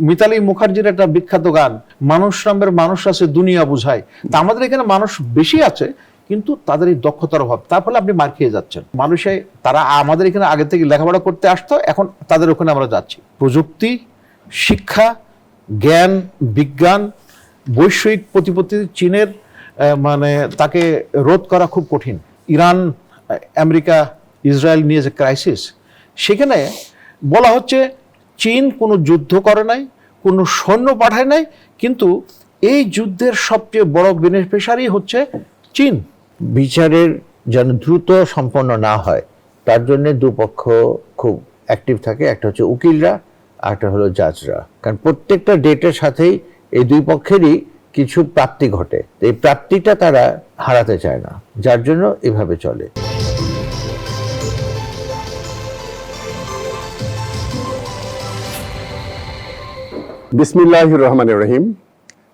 মিতালি মুখার্জির একটা বিখ্যাত গান, মানুষ নামের মানুষ আছে দুনিয়া বুঝায়। তা আমাদের এখানে মানুষ বেশি আছে, কিন্তু তাদের এই দক্ষতার অভাব, তার ফলে আপনি মার খেয়ে যাচ্ছেন। মানুষে তারা আমাদের এখানে আগে থেকে লেখাপড়া করতে আসতো, এখন তাদের ওখানে আমরা যাচ্ছি। প্রযুক্তি, শিক্ষা, জ্ঞান, বিজ্ঞান, বৈশ্বিক প্রতিপত্তি চীনের মানে তাকে রোধ করা খুব কঠিন। ইরান, আমেরিকা, ইসরায়েল নিয়ে যে ক্রাইসিস, সেখানে বলা হচ্ছে চীন কোনো যুদ্ধ করে নাই, কোনো সৈন্য পাঠায় নাই, কিন্তু এই যুদ্ধের সবচেয়ে বড় বেনিফিশিয়ারি হচ্ছে চীন। বিচারের যেন দ্রুত সম্পন্ন না হয় তার জন্য দুপক্ষ খুব অ্যাক্টিভ থাকে, একটা হচ্ছে উকিলরা আর একটা হলো জাজরা। কারণ প্রত্যেকটা ডেটের সাথেই এই দুই পক্ষেরই কিছু প্রাপ্তি ঘটে, এই প্রাপ্তিটা তারা হারাতে চায় না, যার জন্য এভাবে চলে। বিসমিল্লাহির রহমানির রহিম।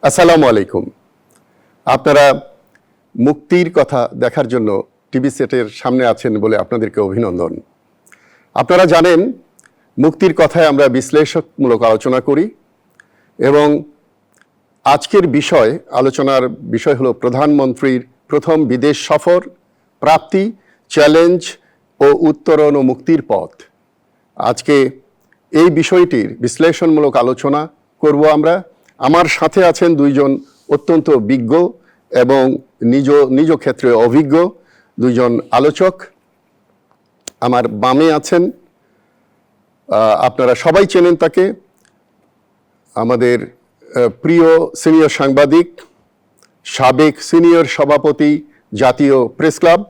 আসসালামু আলাইকুম। আপনারা মুক্তির কথা দেখার জন্য টিভি সেটের সামনে আছেন বলে আপনাদেরকে অভিনন্দন। আপনারা জানেন মুক্তির কথায় আমরা বিশ্লেষণমূলক আলোচনা করি, এবং আজকের আলোচনার বিষয় হলো প্রধানমন্ত্রীর প্রথম বিদেশ সফর, প্রাপ্তি, চ্যালেঞ্জ ও উত্তরণ ও মুক্তির পথ। আজকে এই বিষয়টির বিশ্লেষণমূলক আলোচনা করব আমরা। আমার সাথে আছেন দুইজন অত্যন্ত বিজ্ঞ এবং নিজ ক্ষেত্রে অভিজ্ঞ দুইজন আলোচক। আমার বামে আছেন, আপনারা সবাই চেনেন তাকে, আমাদের প্রিয় সিনিয়র সাংবাদিক, সাবেক সিনিয়র সভাপতি জাতীয় প্রেস ক্লাব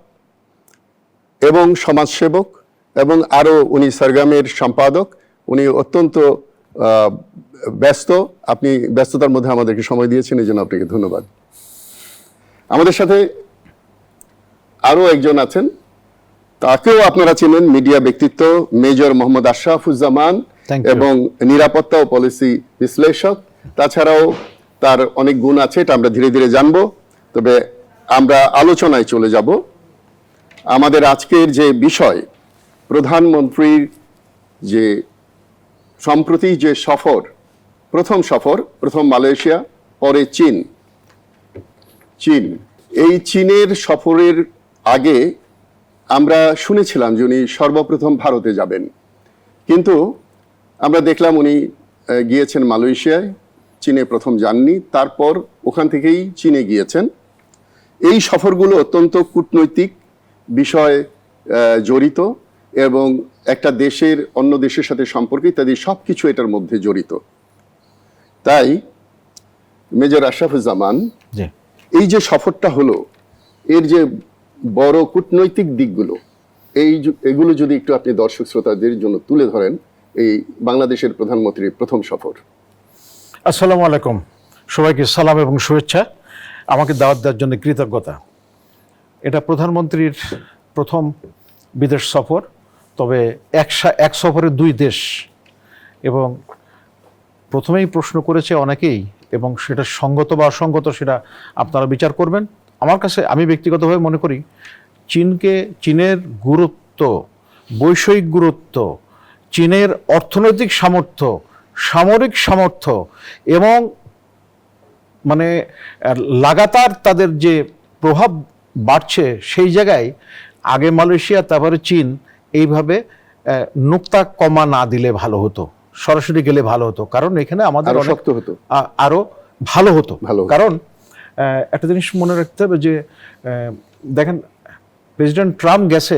এবং সমাজসেবক, এবং আরও উনি সরগমের সম্পাদক। উনি অত্যন্ত ব্যস্ত, আপনি ব্যস্ততার মধ্যে আমাদেরকে সময় দিয়েছেন, এই জন্য আপনাকে ধন্যবাদ। আমাদের সাথে আরও একজন আছেন, তাকেও আপনারা চেনেন, মিডিয়া ব্যক্তিত্ব মেজর মোহাম্মদ আশরাফুজ্জামান, এবং নিরাপত্তা ও পলিসি বিশ্লেষক। তাছাড়াও তার অনেক গুণ আছে, এটা আমরা ধীরে ধীরে জানবো। তবে আমরা আলোচনায় চলে যাব। আমাদের আজকের যে বিষয়, প্রধানমন্ত্রীর যে সম্প্রতি যে সফর, প্রথম মালয়েশিয়া, পরে চীন। এই চীনের সফরের আগে আমরা শুনেছিলাম যে উনি সর্বপ্রথম ভারতে যাবেন, কিন্তু আমরা দেখলাম উনি গিয়েছেন মালয়েশিয়ায়, চীনে প্রথম যাননি, তারপর ওখান থেকেই চীনে গিয়েছেন। এই সফরগুলো অত্যন্ত কূটনৈতিক বিষয় জড়িত, এবং একটা দেশের অন্য দেশের সাথে সম্পর্ক ইত্যাদি সব কিছু এটার মধ্যে জড়িত। তাই মেজর আশরাফুজ্জামান, এই যে সফরটা হলো, এর যে বড় কূটনৈতিক দিকগুলো, এগুলো যদি একটু আপনি দর্শক শ্রোতাদের জন্য তুলে ধরেন, এই বাংলাদেশের প্রধানমন্ত্রীর প্রথম সফর। আসসালামু আলাইকুম, সবাইকে সালাম এবং শুভেচ্ছা। আমাকে দাওয়াত দেওয়ার জন্য কৃতজ্ঞতা। এটা প্রধানমন্ত্রীর প্রথম বিদেশ সফর, তবে এক সফরে দুই দেশ। এবং প্রথমেই প্রশ্ন করেছে অনেকেই, এবং সেটা সঙ্গত বা অসঙ্গত সেটা আপনারা বিচার করবেন। আমার কাছে, আমি ব্যক্তিগতভাবে মনে করি, চীনের গুরুত্ব, বৈষয়িক গুরুত্ব, চীনের অর্থনৈতিক সামর্থ্য, সামরিক সামর্থ্য, এবং মানে লাগাতার তাদের যে প্রভাব বাড়ছে, সেই জায়গায় আগে মালয়েশিয়া তারপরে চীন, এইভাবে নুক্তা কমা না দিলে ভালো হতো, সরাসরি গেলে ভালো হতো। কারণ এখানে আমাদের শক্ত হতো, আরো ভালো হতো। কারণ একটা জিনিস মনে রাখতে হবে যে, দেখেন, প্রেসিডেন্ট ট্রাম্প গেছে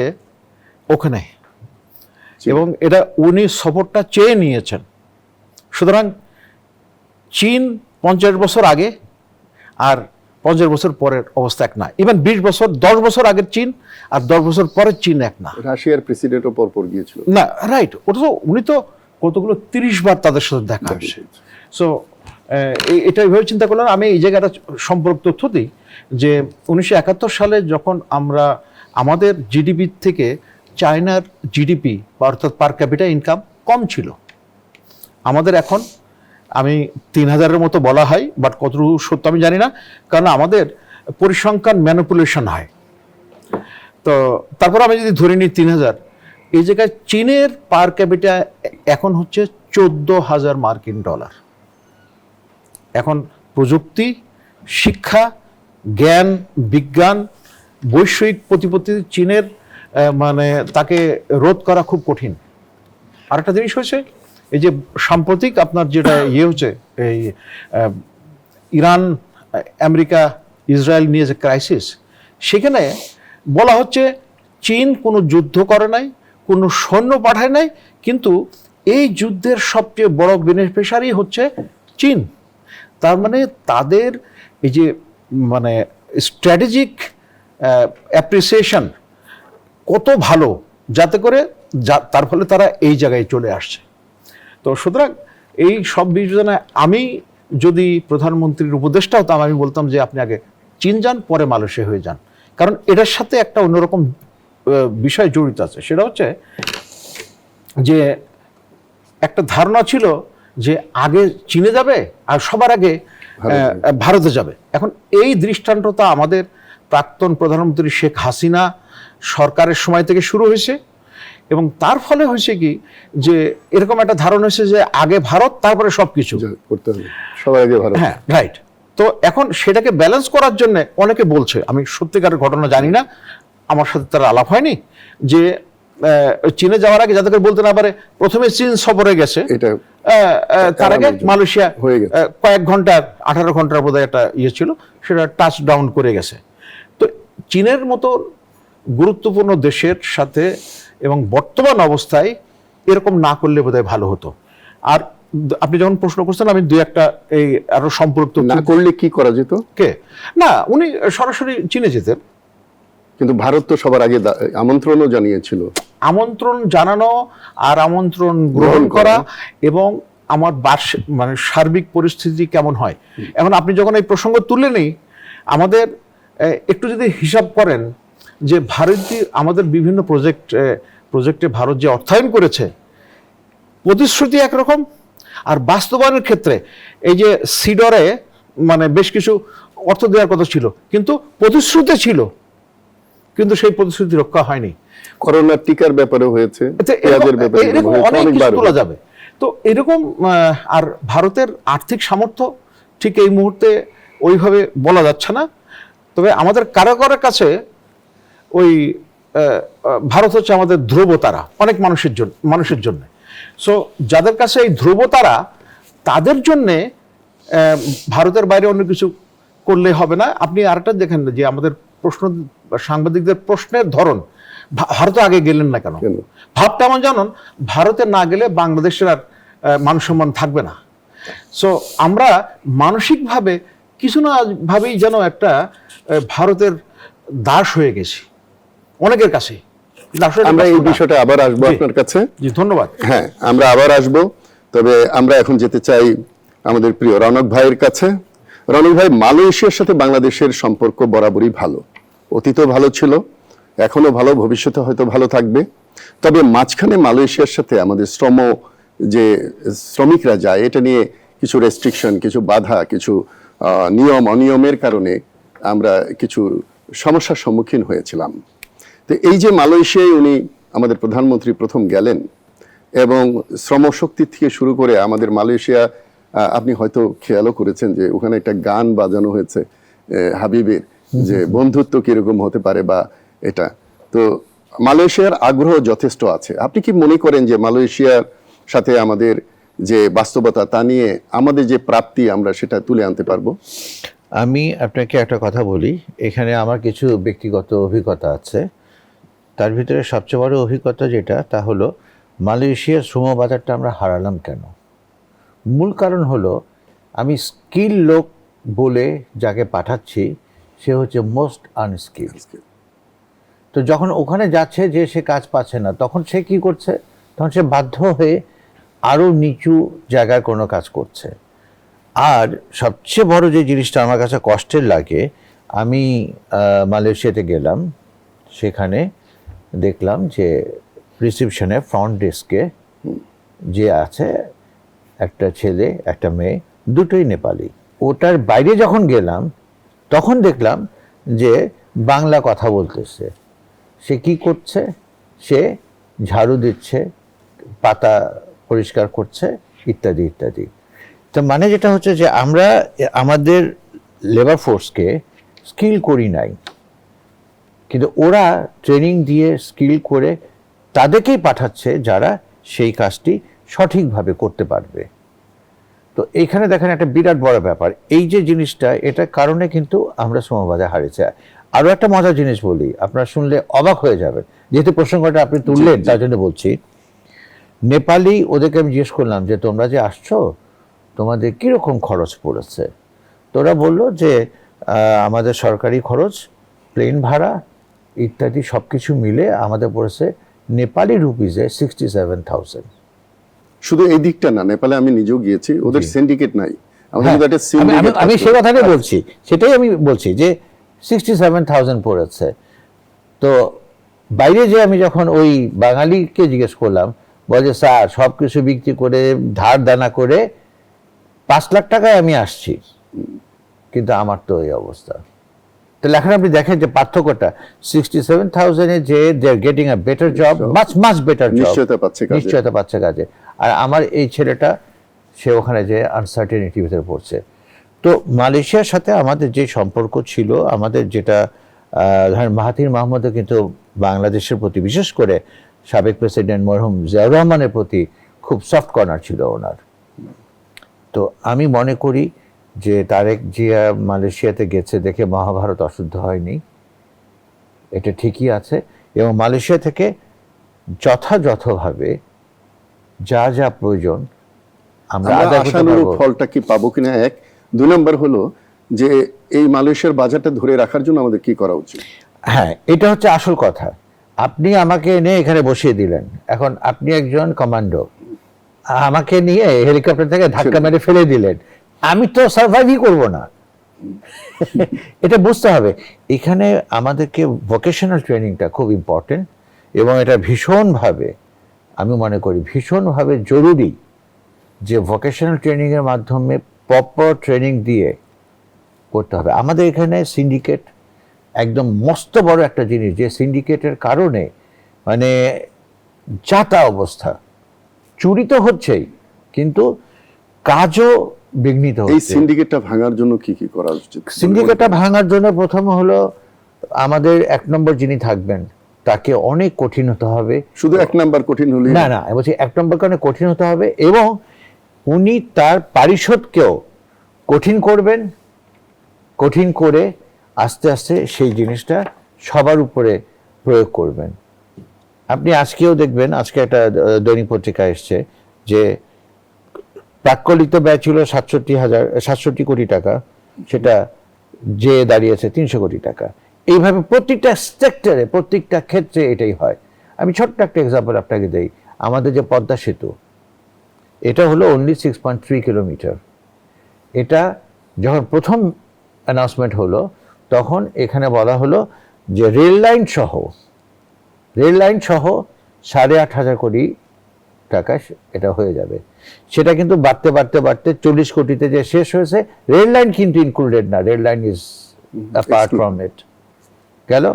ওখানে, এবং এটা উনি সফরটা চেয়ে নিয়েছেন। সুতরাং চীন 50 বছর আগে আর 50 বছর পরের অবস্থা এক না। ইভেন 20 বছর, 10 বছর আগের চীন আর 10 বছর পরের চীন এক না। রাশিয়ার প্রেসিডেন্টও পরপর গিয়েছিল না, রাইট। ওটা তো উনি তো কতগুলো 30 বার তাদের সাথে দেখা হয়েছে। সো এটা এইভাবে চিন্তা করলাম। আমি এই জায়গাটা সম্পর্ক তথ্য দিই যে 1971 সালে যখন আমাদের জিডিপি থেকে চায়নার জিডিপি, অর্থাৎ পার ক্যাপিটা ইনকাম কম ছিল। আমাদের এখন, আমি 3000-এর মতো বলা হয়, বাট কতটুকু সত্য আমি জানি না, কারণ আমাদের পরিসংখ্যান ম্যানিপুলেশন হয়। তো তারপর আমি যদি ধরে নিই 3000, এই জায়গায় চীনের পার ক্যাপিটা এখন হচ্ছে $14,000 মার্কিন। এখন প্রযুক্তি, শিক্ষা, জ্ঞান, বিজ্ঞান, বৈশ্বিক প্রতিপত্তি চীনের মানে তাকে রোধ করা খুব কঠিন। আরেকটা জিনিস হয়েছে, এই যে সাম্প্রতিক আপনার যেটা হচ্ছে এই ইরান, আমেরিকা, ইসরায়েল নিয়ে যে ক্রাইসিস, সেখানে বলা হচ্ছে চীন কোনো যুদ্ধ করে নাই, কোনো সৈন্য পাঠায় নাই, কিন্তু এই যুদ্ধের সবচেয়ে বড় বেনিফিশিয়ারি হচ্ছে চীন। তার মানে তাদের এই যে মানে স্ট্র্যাটেজিক অ্যাপ্রিসিয়েশন কত ভালো, যাতে করে তার ফলে তারা এই জায়গায় চলে আসছে। তো সুতরাং এই সব বিবেচনায় আমি যদি প্রধানমন্ত্রীর উপদেষ্টা হতাম, আমি বলতাম যে আপনি আগে চীন যান, পরে মালয়েশিয়া হয়ে যান। কারণ এটার সাথে একটা অন্যরকম বিষয় জড়িত আছে। সেটা হচ্ছে যে একটা ধারণা ছিল যে আগে চীনে যাবে আর সবার আগে ভারতে যাবে। এখন এই দৃষ্টান্তটা আমাদের প্রাক্তন প্রধানমন্ত্রী শেখ হাসিনা সরকারের সময় থেকে শুরু হয়েছে, এবং তার ফলে হয়েছে কি যে এরকম একটা ধারণা হয়েছে যে আগে ভারত, তারপরে সবকিছু করতে হবে, সবার আগে ভারত। হ্যাঁ, রাইট। তো এখন সেটাকে ব্যালেন্স করার জন্য অনেকে বলছে, আমি সত্যিকারের ঘটনা জানি না, আমার সাথে তার আলাপ হয়নি, যে চীনে যাওয়ার আগে যাতে করে বলতে না পারে প্রথমে চীন সফরে গেছে, তার আগে মালয়েশিয়া হয়ে গেছে কয়েক ঘন্টার 18 ঘন্টার বোধহয় একটা ইয়ে ছিল, সেটা টাচ ডাউন করে গেছে। তো চীনের মতো গুরুত্বপূর্ণ দেশের সাথে এবং বর্তমান অবস্থায় এরকম না করলে বোধহয় ভালো হতো। আর আপনি যখন প্রশ্ন করছেন, আমি দুই একটা এই আরো সম্পর্ক না করলে কি করা যেত? না, উনি সরাসরি চীনে যেতেন, কিন্তু ভারত তো সবার আগে আমন্ত্রণও জানিয়েছিল। আমন্ত্রণ জানানো আর আমন্ত্রণ গ্রহণ করা এবং আমার মানে সার্বিক পরিস্থিতি কেমন হয়। এখন আপনি যখন এই প্রসঙ্গ তুললেনই, আমাদের একটু যদি হিসাব করেন যে ভারতীয় আমাদের বিভিন্ন প্রজেক্টে ভারত যে অর্থায়ন করেছে, প্রতিশ্রুতি একরকম, আর বাস্তবায়নের ক্ষেত্রে এই যে সিডরে মানে বেশ কিছু অর্থ দেওয়ার কথা ছিল, কিন্তু প্রতিশ্রুতি ছিল, কিন্তু সেই প্রতিশ্রুতি রক্ষা হয়নি। করোনার টিকার ব্যাপারে হয়েছে, অনেক কিছু তোলা যাবে। তো এরকম আর ভারতের আর্থিক সামর্থ্য ঠিক এই মুহূর্তে ওইভাবে বলা যাচ্ছে না। তবে আমাদের কারাগারের কাছে ওই ভারত হচ্ছে আমাদের ধ্রুবতারা অনেক মানুষের জন্য। সো যাদের কাছে এই ধ্রুবতারা, তাদের জন্যে ভারতের বাইরে অন্য কিছু করলে হবে না। আপনি আরেকটা দেখেন যে আমাদের সাংবাদিকদের প্রশ্নের ধরন, ভারতে আগে গেলেন না কেন? ভাবটা এমন জানুন, ভারতে না গেলে বাংলাদেশের আর মান সম্মান থাকবে না। সো আমরা মানসিকভাবে কিছু না ভাবেই যেন একটা ভারতের দাস হয়ে গেছি অনেকের কাছে। আমরা এই বিষয়টা আবার আসবো আপনার কাছে। জি, ধন্যবাদ। হ্যাঁ, আমরা আবার আসবো। তবে আমরা এখন যেতে চাই আমাদের প্রিয় রনক ভাইয়ের কাছে। রনক ভাই, মালয়েশিয়ার সাথে বাংলাদেশের সম্পর্ক বরাবরই ভালো, অতীতও ভালো ছিল, এখনো ভালো, ভবিষ্যতে হয়তো ভালো থাকবে। তবে মাঝখানে মালয়েশিয়ার সাথে আমাদের যে শ্রমিকরা যায়, এটা নিয়ে কিছু রেস্ট্রিকশন, কিছু বাধা, কিছু নিয়ম অনিয়মের কারণে আমরা কিছু সমস্যার সম্মুখীন হয়েছিলাম। তো এই যে মালয়েশিয়ায় উনি আমাদের প্রধানমন্ত্রী প্রথম গেলেন, এবং শ্রমশক্তি থেকে শুরু করে আমাদের মালয়েশিয়া, আপনি হয়তো খেয়ালও করেছেন যে ওখানে একটা গান বাজানো হয়েছে হাবিবের, যে বন্ধুত্ব কিরকম হতে পারে, বা এটা তো মালয়েশিয়ার আগ্রহ যথেষ্ট আছে। আপনি কি মনে করেন যে মালয়েশিয়ার সাথে আমাদের যে বাস্তবতা, তা নিয়ে আমাদের যে প্রাপ্তি, আমরা সেটা তুলে আনতে পারবো? আমি আপনাকে একটা কথা বলি, এখানে আমার কিছু ব্যক্তিগত অভিজ্ঞতা আছে। তার ভিতরে সবচেয়ে বড় অভিজ্ঞতা যেটা, তা হলো মালয়েশিয়ার শ্রম বাজারটা আমরা হারালাম কেন। মূল কারণ হলো, আমি স্কিল লোক বলে যাকে পাঠাচ্ছি, সে হচ্ছে মোস্ট আনস্কিল। তো যখন ওখানে যাচ্ছে যে সে কাজ পাচ্ছে না, তখন সে কি করছে? তখন সে বাধ্য হয়ে আরও নিচু জায়গায় কোনো কাজ করছে। আর সবচেয়ে বড় যে জিনিসটা আমার কাছে কষ্টের লাগে, আমি মালয়েশিয়াতে গেলাম, সেখানে দেখলাম যে রিসেপশনে ফ্রন্ট ডেস্কে যে আছে, একটা ছেলে একটা মেয়ে, দুটোই নেপালি। ওটার বাইরে যখন গেলাম, তখন দেখলাম যে বাংলা কথা বলতেছে। সে কি করছে? সে ঝাড়ু দিচ্ছে, পাতা পরিষ্কার করছে, ইত্যাদি ইত্যাদি। তো মানে যেটা হচ্ছে যে আমরা আমাদের লেবার ফোর্সকে স্কিল করি নাই, কিন্তু ওরা ট্রেনিং দিয়ে স্কিল করে তাদেরকেই পাঠাচ্ছে যারা সেই কাজটি সঠিকভাবে করতে পারবে। তো এইখানে দেখেন একটা বিরাট বড় ব্যাপার, এই যে জিনিসটা, এটার কারণে কিন্তু আমরা শ্রমবাজারে হারিয়েছি। আরও একটা মজার জিনিস বলি, আপনারা শুনলে অবাক হয়ে যাবেন, যেহেতু প্রসঙ্গটা আপনি তুললেন তার জন্য বলছি। নেপালি ওদেরকে আমি জিজ্ঞেস করলাম যে তোমরা যে আসছো তোমাদের কীরকম খরচ পড়েছে, তো ওরা বললো যে আমাদের সরকারি খরচ, প্লেন ভাড়া ইত্যাদি সব কিছু মিলে আমাদের পড়েছে নেপালি রুপিজে 67,000। শুধু এই দিকটা না, নেপালে আমি নিজেও গিয়েছি, ওদের সিন্ডিকেট নাই। আমাদের কিন্তু একটা syndicate আমি আছে। সেই কথাটাই বলছি, সেটাই আমি বলছি যে 67,000 পড়েছে। তো বাইরে যে আমি যখন ওই বাঙালিকে জিজ্ঞেস করলাম, বলে স্যার সব কিছু বিক্রি করে ধার দানা করে 5 লাখ টাকায় আমি আসছি, কিন্তু আমার তো এই অবস্থা। তাহলে এখন আপনি দেখেন যে পার্থক্যটা, 67,000-এ যে they are getting a better job, much better job, নিশ্চয়তা পাচ্ছে কাজে। নিশ্চয়তা পাচ্ছে কাজে। আর আমার এই ছেলেটা সে ওখানে যে আনসার্টেনিটির ভিতরে পড়ছে। তো মালয়েশিয়ার সাথে আমাদের যে সম্পর্ক ছিল, আমাদের যেটা ধরেন মাহাথির মাহমুদও কিন্তু বাংলাদেশের প্রতি, বিশেষ করে সাবেক প্রেসিডেন্ট মরহুম জিয়াউর রহমানের প্রতি খুব সফট কর্নার ছিল ওনার। তো আমি মনে করি যে তারেক জিয়া মালয়েশিয়াতে গেছে দেখে মহাভারত অশুদ্ধ হয়নি, এটা ঠিকই আছে। এবং মালয়েশিয়া থেকে যথাযথভাবে যা যা প্রয়োজন আমরা আমরা আদায় করতে আশানুরূপ পারবো। ফলটা কি পাবো কিনা, এক। 2 নম্বর হলো যে এই মালয়েশিয়ার বাজারটা ধরে রাখার জন্য আমাদের কি করা উচিত? হ্যাঁ, এটা হচ্ছে আসল কথা। আপনি আমাকে এনে এখানে বসিয়ে দিলেন, এখন আপনি একজন কমান্ডো, আমাকে নিয়ে হেলিকপ্টার থেকে ধাক্কা মেরে ফেলে দিলেন, আমি তো সার্ভাইভই করব না। এটা বুঝতে হবে। এখানে আমাদেরকে ভোকেশনাল ট্রেনিংটা খুব ইম্পর্টেন্ট, এবং এটা ভীষণভাবে, আমি মনে করি ভীষণভাবে জরুরি যে ভোকেশনাল ট্রেনিংয়ের মাধ্যমে প্রপার ট্রেনিং দিয়ে করতে হবে। আমাদের এখানে সিন্ডিকেট একদম মস্ত বড় একটা জিনিস, যে সিন্ডিকেটের কারণে মানে যাতা অবস্থা, চুরি তো হচ্ছেই কিন্তু কাজও বিঘ্নিত এই হচ্ছে। সিন্ডিকেটটা ভাঙার জন্য কি কি করা উচিত? সিন্ডিকেটটা ভাঙার জন্য প্রথম হলো আমাদের 1 নম্বর যিনি থাকবেন তাকে অনেক কঠিন হতে হবে। শুধু 1 নাম্বার কঠিন হলে না না, বলছি 1 নম্বর কারণে কঠিন হতে হবে, এবং উনি তার পারিষদকেও কঠিন করবেন, কঠিন করে আস্তে আস্তে সেই জিনিসটা সবার উপরে প্রয়োগ করবেন। আপনি আজকেও দেখবেন, আজকে একটা দৈনিক পত্রিকা এসছে যে প্রাক্কলিত ব্যয় ছিল 67 কোটি টাকা, সেটা যে দাঁড়িয়েছে 300 কোটি টাকা। এইভাবে প্রত্যেকটা সেক্টরে, প্রত্যেকটা ক্ষেত্রে এটাই হয়। আমি ছোট্ট একটা এক্সাম্পল আপনাকে দেই, আমাদের যে পদ্মা সেতু, এটা হলো অনলি 6.3 কিলোমিটার। এটা যখন প্রথম অ্যানাউন্সমেন্ট হলো তখন এখানে বলা হলো যে রেল লাইন সহ 8,500 কোটি টাকা এটা হয়ে যাবে। সেটা কিন্তু বাড়তে বাড়তে বাড়তে 40 কোটিতে যে শেষ হয়েছে। রেল লাইন কিন্তু ইনক্লুডেড না, rail line is apart from it. গেল।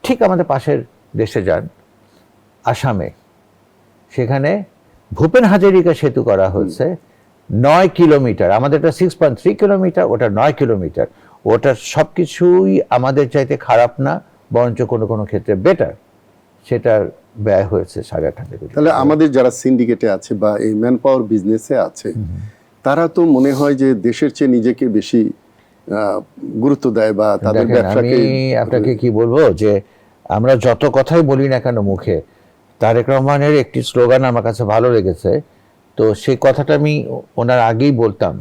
ঠিক আমাদের পাশের দেশে যান, আসামে, সেখানে ভূপেন হাজারিকা সেতু করা হয়েছে 9 কিলোমিটার। আমাদের এটা 6.3 কিলোমিটার, ওটা 9 কিলোমিটার। ওটা সব কিছুই আমাদের চাইতে খারাপ না, বরঞ্চ কোনো কোনো ক্ষেত্রে বেটার। সেটার ব্যয় হয়েছে 8.5 কোটি। তাহলে আমাদের যারা সিন্ডিকেটে আছে বা এই ম্যান পাওয়ার বিজনেসে আছে, তারা তো মনে হয় যে দেশের চেয়ে নিজেকে বেশি গুরুত্ব দেয়, বা তাদের দেখেন, ব্যবসাকে। আমি আপনাকে কি বলবো, যে আমরা যত কথাই বলি না কেন মুখে, তারেক রহমানের একটি স্লোগান আমার কাছে ভালো লেগেছে। তো সেই কথাটা আমি ওনার আগেই বলতাম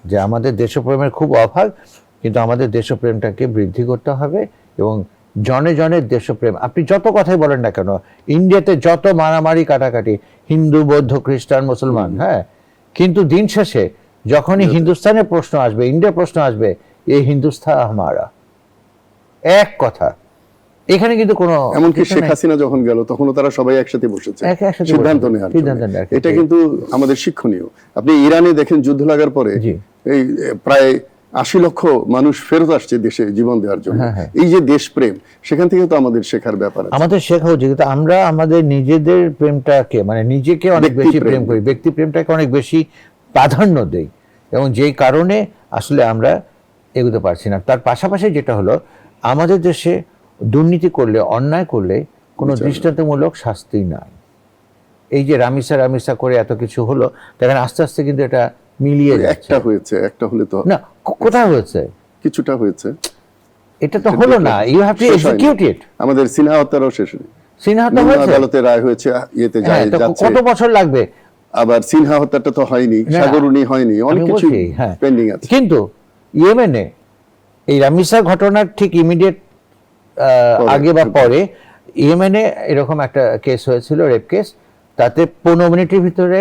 যে আমাদের দেশপ্রেমের খুব অভাব, কিন্তু আমাদের দেশপ্রেমটাকে বৃদ্ধি করতে হবে, এবং জনে জনের দেশপ্রেম। আপনি যত কথাই বলেন না কেন, ইন্ডিয়াতে যত মারামারি কাটাকাটি, হিন্দু বৌদ্ধ খ্রিস্টান মুসলমান, হ্যাঁ, কিন্তু দিন শেষে যখনই হিন্দুস্তানের প্রশ্ন আসবে, ইন্ডিয়ার প্রশ্ন আসবে, এই হিন্দুস্তান আমারা, এক কথা। এখানে কিন্তু কোনো, এমনকি শেখ হাসিনা যখন গেল তখনও তারা সবাই একসাথে বসেছে একসাথে সিদ্ধান্ত বসেছে, নেওয়ার সিদ্ধান্ত জন্য। নেওয়ার এটা ক্ষেত্রে। কিন্তু আমাদের শিক্ষণীয়। আপনি ইরানে দেখেন, যুদ্ধ লাগার পরে জি। এই প্রায় 80 লক্ষ মানুষ ফেরত আসছে দেশে জীবন দেওয়ার জন্য। হ্যাঁ। এই যে দেশপ্রেম, সেখান থেকে তো আমাদের শেখার ব্যাপার আছে। আমাদের শেখা উচিত, কিন্তু আমরা আমাদের নিজেদের প্রেমটাকে, মানে নিজেকে অনেক বেশি ব্যক্তিপ্রেম। প্রেম করি, ব্যক্তি প্রেমটাকে অনেক বেশি প্রাধান্য দেই, এবং যেই কারণে আসলে আমরা এগোতে পারছি না। তার পাশাপাশি যেটা হলো, আমাদের দেশে দুর্নীতি করলে, অন্যায় করলে কোনো দৃষ্টান্তমূলক শাস্তি নাই। এই যে রামিসা করে এত কিছু হলো, দেখেন আস্তে আস্তে কিন্তু এটা মিলিয়ে যাচ্ছে। একটা হলে তো না, কোথায় হয়েছে? কিছুটা হয়েছে, এটা তো হলো না, ইউ হ্যাভ টু এক্সিকিউট ইট। আমাদের সিনহা হত্যারও শেষ নেই, সিনহা হত্যা নিম্ন হয়েছে, আদালতে রায় হয়েছে, ইয়েতে হ্যাঁ, তো যাচ্ছে। কত বছর লাগবে? আবার সিনহা হত্যাটা তো হয়নি, না, সাগরুনি হয়নি, অনেক আমি কিছু বলছি, হ্যাঁ। পেন্ডিং আছে। কিন্তু ইয়েমেনে এই রামিসা ঘটনার ঠিক ইমিডিয়েট আগে বা পরে ইয়েমেনে এরকম একটা কেস হয়েছিল, রেপ কেস। তাতে 15 মিনিটের ভিতরে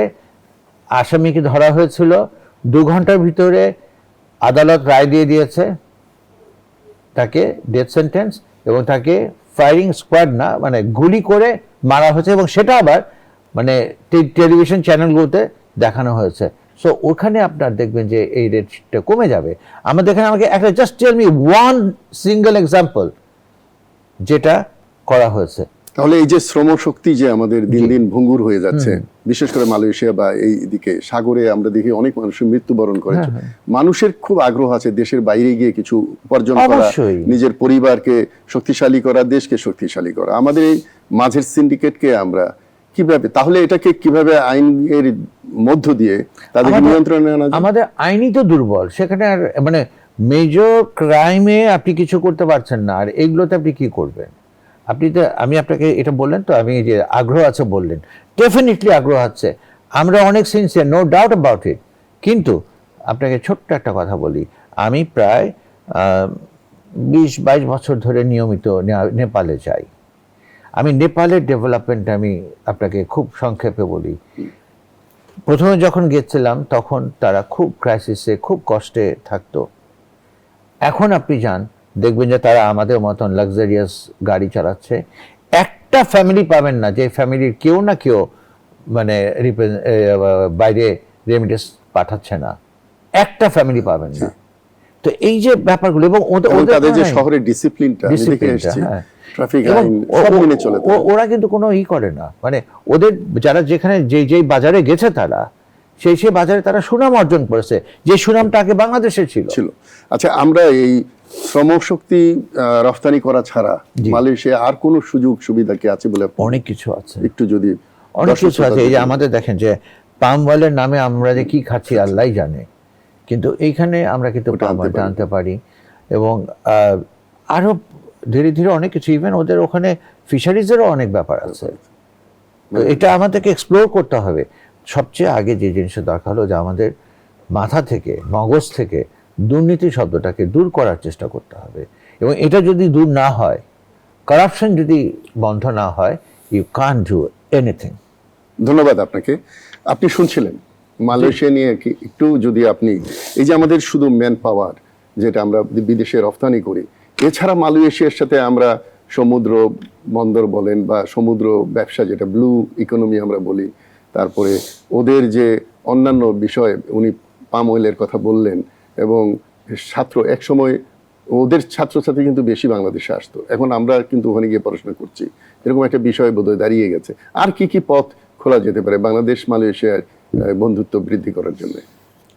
আসামিকে ধরা হয়েছিল, 2 ঘন্টার ভিতরে আদালত রায় দিয়ে দিয়েছে, তাকে ডেথ সেন্টেন্স, এবং তাকে ফায়ারিং স্কোয়াড না, মানে গুলি করে মারা হয়েছে, এবং সেটা আবার মানে টেলিভিশন চ্যানেলগুলোতে দেখানো হয়েছে। সো ওখানে আপনার দেখবেন যে এই রেটটা কমে যাবে। আমাদের এখানে আমাকে একটা just tell me one single example যেটা করা হয়েছে। তাহলে এই যে শ্রম শক্তি যে আমাদের দিন দিন ভঙ্গুর হয়ে যাচ্ছে, বিশেষ করে মালয়েশিয়া বা এই দিকে সাগরে আমরা দেখি অনেক মানুষের মৃত্যুবরণ করেছে। মানুষের খুব আগ্রহ আছে দেশের বাইরে গিয়ে কিছু উপার্জন করা, অবশ্যই। নিজের পরিবারকে শক্তিশালী করা, দেশকে শক্তিশালী করা। আমাদের এই মাঝের সিন্ডিকেটকে আমরা কিভাবে, তাহলে এটাকে কিভাবে আইনের মধ্য দিয়ে তাদেরকে নিয়ন্ত্রণে আনা যায়? আমাদের আইনই তো দুর্বল, সেখানে আর মানে মেজর ক্রাইমে আপনি কিছু করতে পারছেন না, আর এগুলোতে আপনি কি করবেন? আপনি তো, আমি আপনাকে এটা বললেন তো, আমি যে আগ্রহ আছে বললেন, ডেফিনেটলি আগ্রহ আছে, আমরা অনেক sincere, no doubt about it. কিন্তু আপনাকে ছোট্ট একটা কথা বলি, আমি প্রায় 20-22 বছর ধরে নিয়মিত নেপালে যাই। আমি নেপালের ডেভেলপমেন্ট আমি আপনাকে খুব সংক্ষেপে বলি। প্রথমে যখন গেছিলাম তখন তারা খুব ক্রাইসিসে, খুব কষ্টে থাকতো। এখন আপনি যান, দেখবেন যে তারা আমাদের মতন লাক্সারিয়াস গাড়ি চালাচ্ছে। একটা ফ্যামিলি পাবেন না যে ফ্যামিলির কেউ না কেউ মানে বাইরে রেমিটেন্স পাঠাচ্ছে না, একটা ফ্যামিলি পাবেন না। তো এই যে ব্যাপারগুলো, এবং তাদের যে শহরের ডিসিপ্লিনটা, ট্রাফিক আইন সব মেনে চলে, ওরা কিন্তু কোনো করে না, মানে ওদের যারা যেখানে যেই বাজারে গেছে তারা সেই বাজারে তারা সুনাম অর্জন করেছে, যে সুনামটা আগে বাংলাদেশে ছিল। আচ্ছা, আমরা এই শ্রম শক্তি রফতানি করা ছাড়া মালয়েশিয়া আর কোন সুযোগ সুবিধা কি আছে বলে? অনেক কিছু আছে, একটু যদি অনেক কিছু আছে। এই যে আমাদের দেখেন যে পাম অয়েলের নামে আমরা যে কি খাচ্ছি আল্লাহই জানে, কিন্তু এইখানে আমরা কিন্তু পাম অয়েলটা আনতে পারি, এবং আরো ধীরে ধীরে অনেক কিছু, ইভেন ওদের ওখানে ফিশারিজেরও অনেক ব্যাপার আছে। তো এটা আমাদেরকে এক্সপ্লোর করতে হবে। সবচেয়ে আগে যে জিনিসটা দরকার হলো যে আমাদের মাথা থেকে, মগজ থেকে দুর্নীতি শব্দটাকে দূর করার চেষ্টা করতে হবে, এবং এটা যদি দূর না হয়, কারাপশন যদি বন্ধ না হয়, ইউ কান্ট ডু এনিথিং। ধন্যবাদ আপনাকে। আপনি শুনছিলেন মালয়েশিয়া নিয়ে একটু যদি আপনি, এই যে আমাদের শুধু ম্যান পাওয়ার যেটা আমরা বিদেশে রফতানি করি, এছাড়া মালয়েশিয়ার সাথে আমরা সমুদ্র বন্দর বলেন বা সমুদ্র ব্যবসা, যেটা ব্লু ইকোনমি আমরা বলি, তারপরে ওদের যে অন্যান্য বিষয়, উনি পাম অয়েলের কথা বললেন, এবং এক সময় ওদের ছাত্রছাত্রী কিন্তু বেশি বাংলাদেশে আসতো, এখন আমরা কিন্তু ওখানে গিয়ে পড়াশোনা করছি, এরকম একটা বিষয় বোধহয় দাঁড়িয়ে গেছে। আর কি কি পথ খোলা যেতে পারে বাংলাদেশ মালয়েশিয়ার বন্ধুত্ব বৃদ্ধি করার জন্য?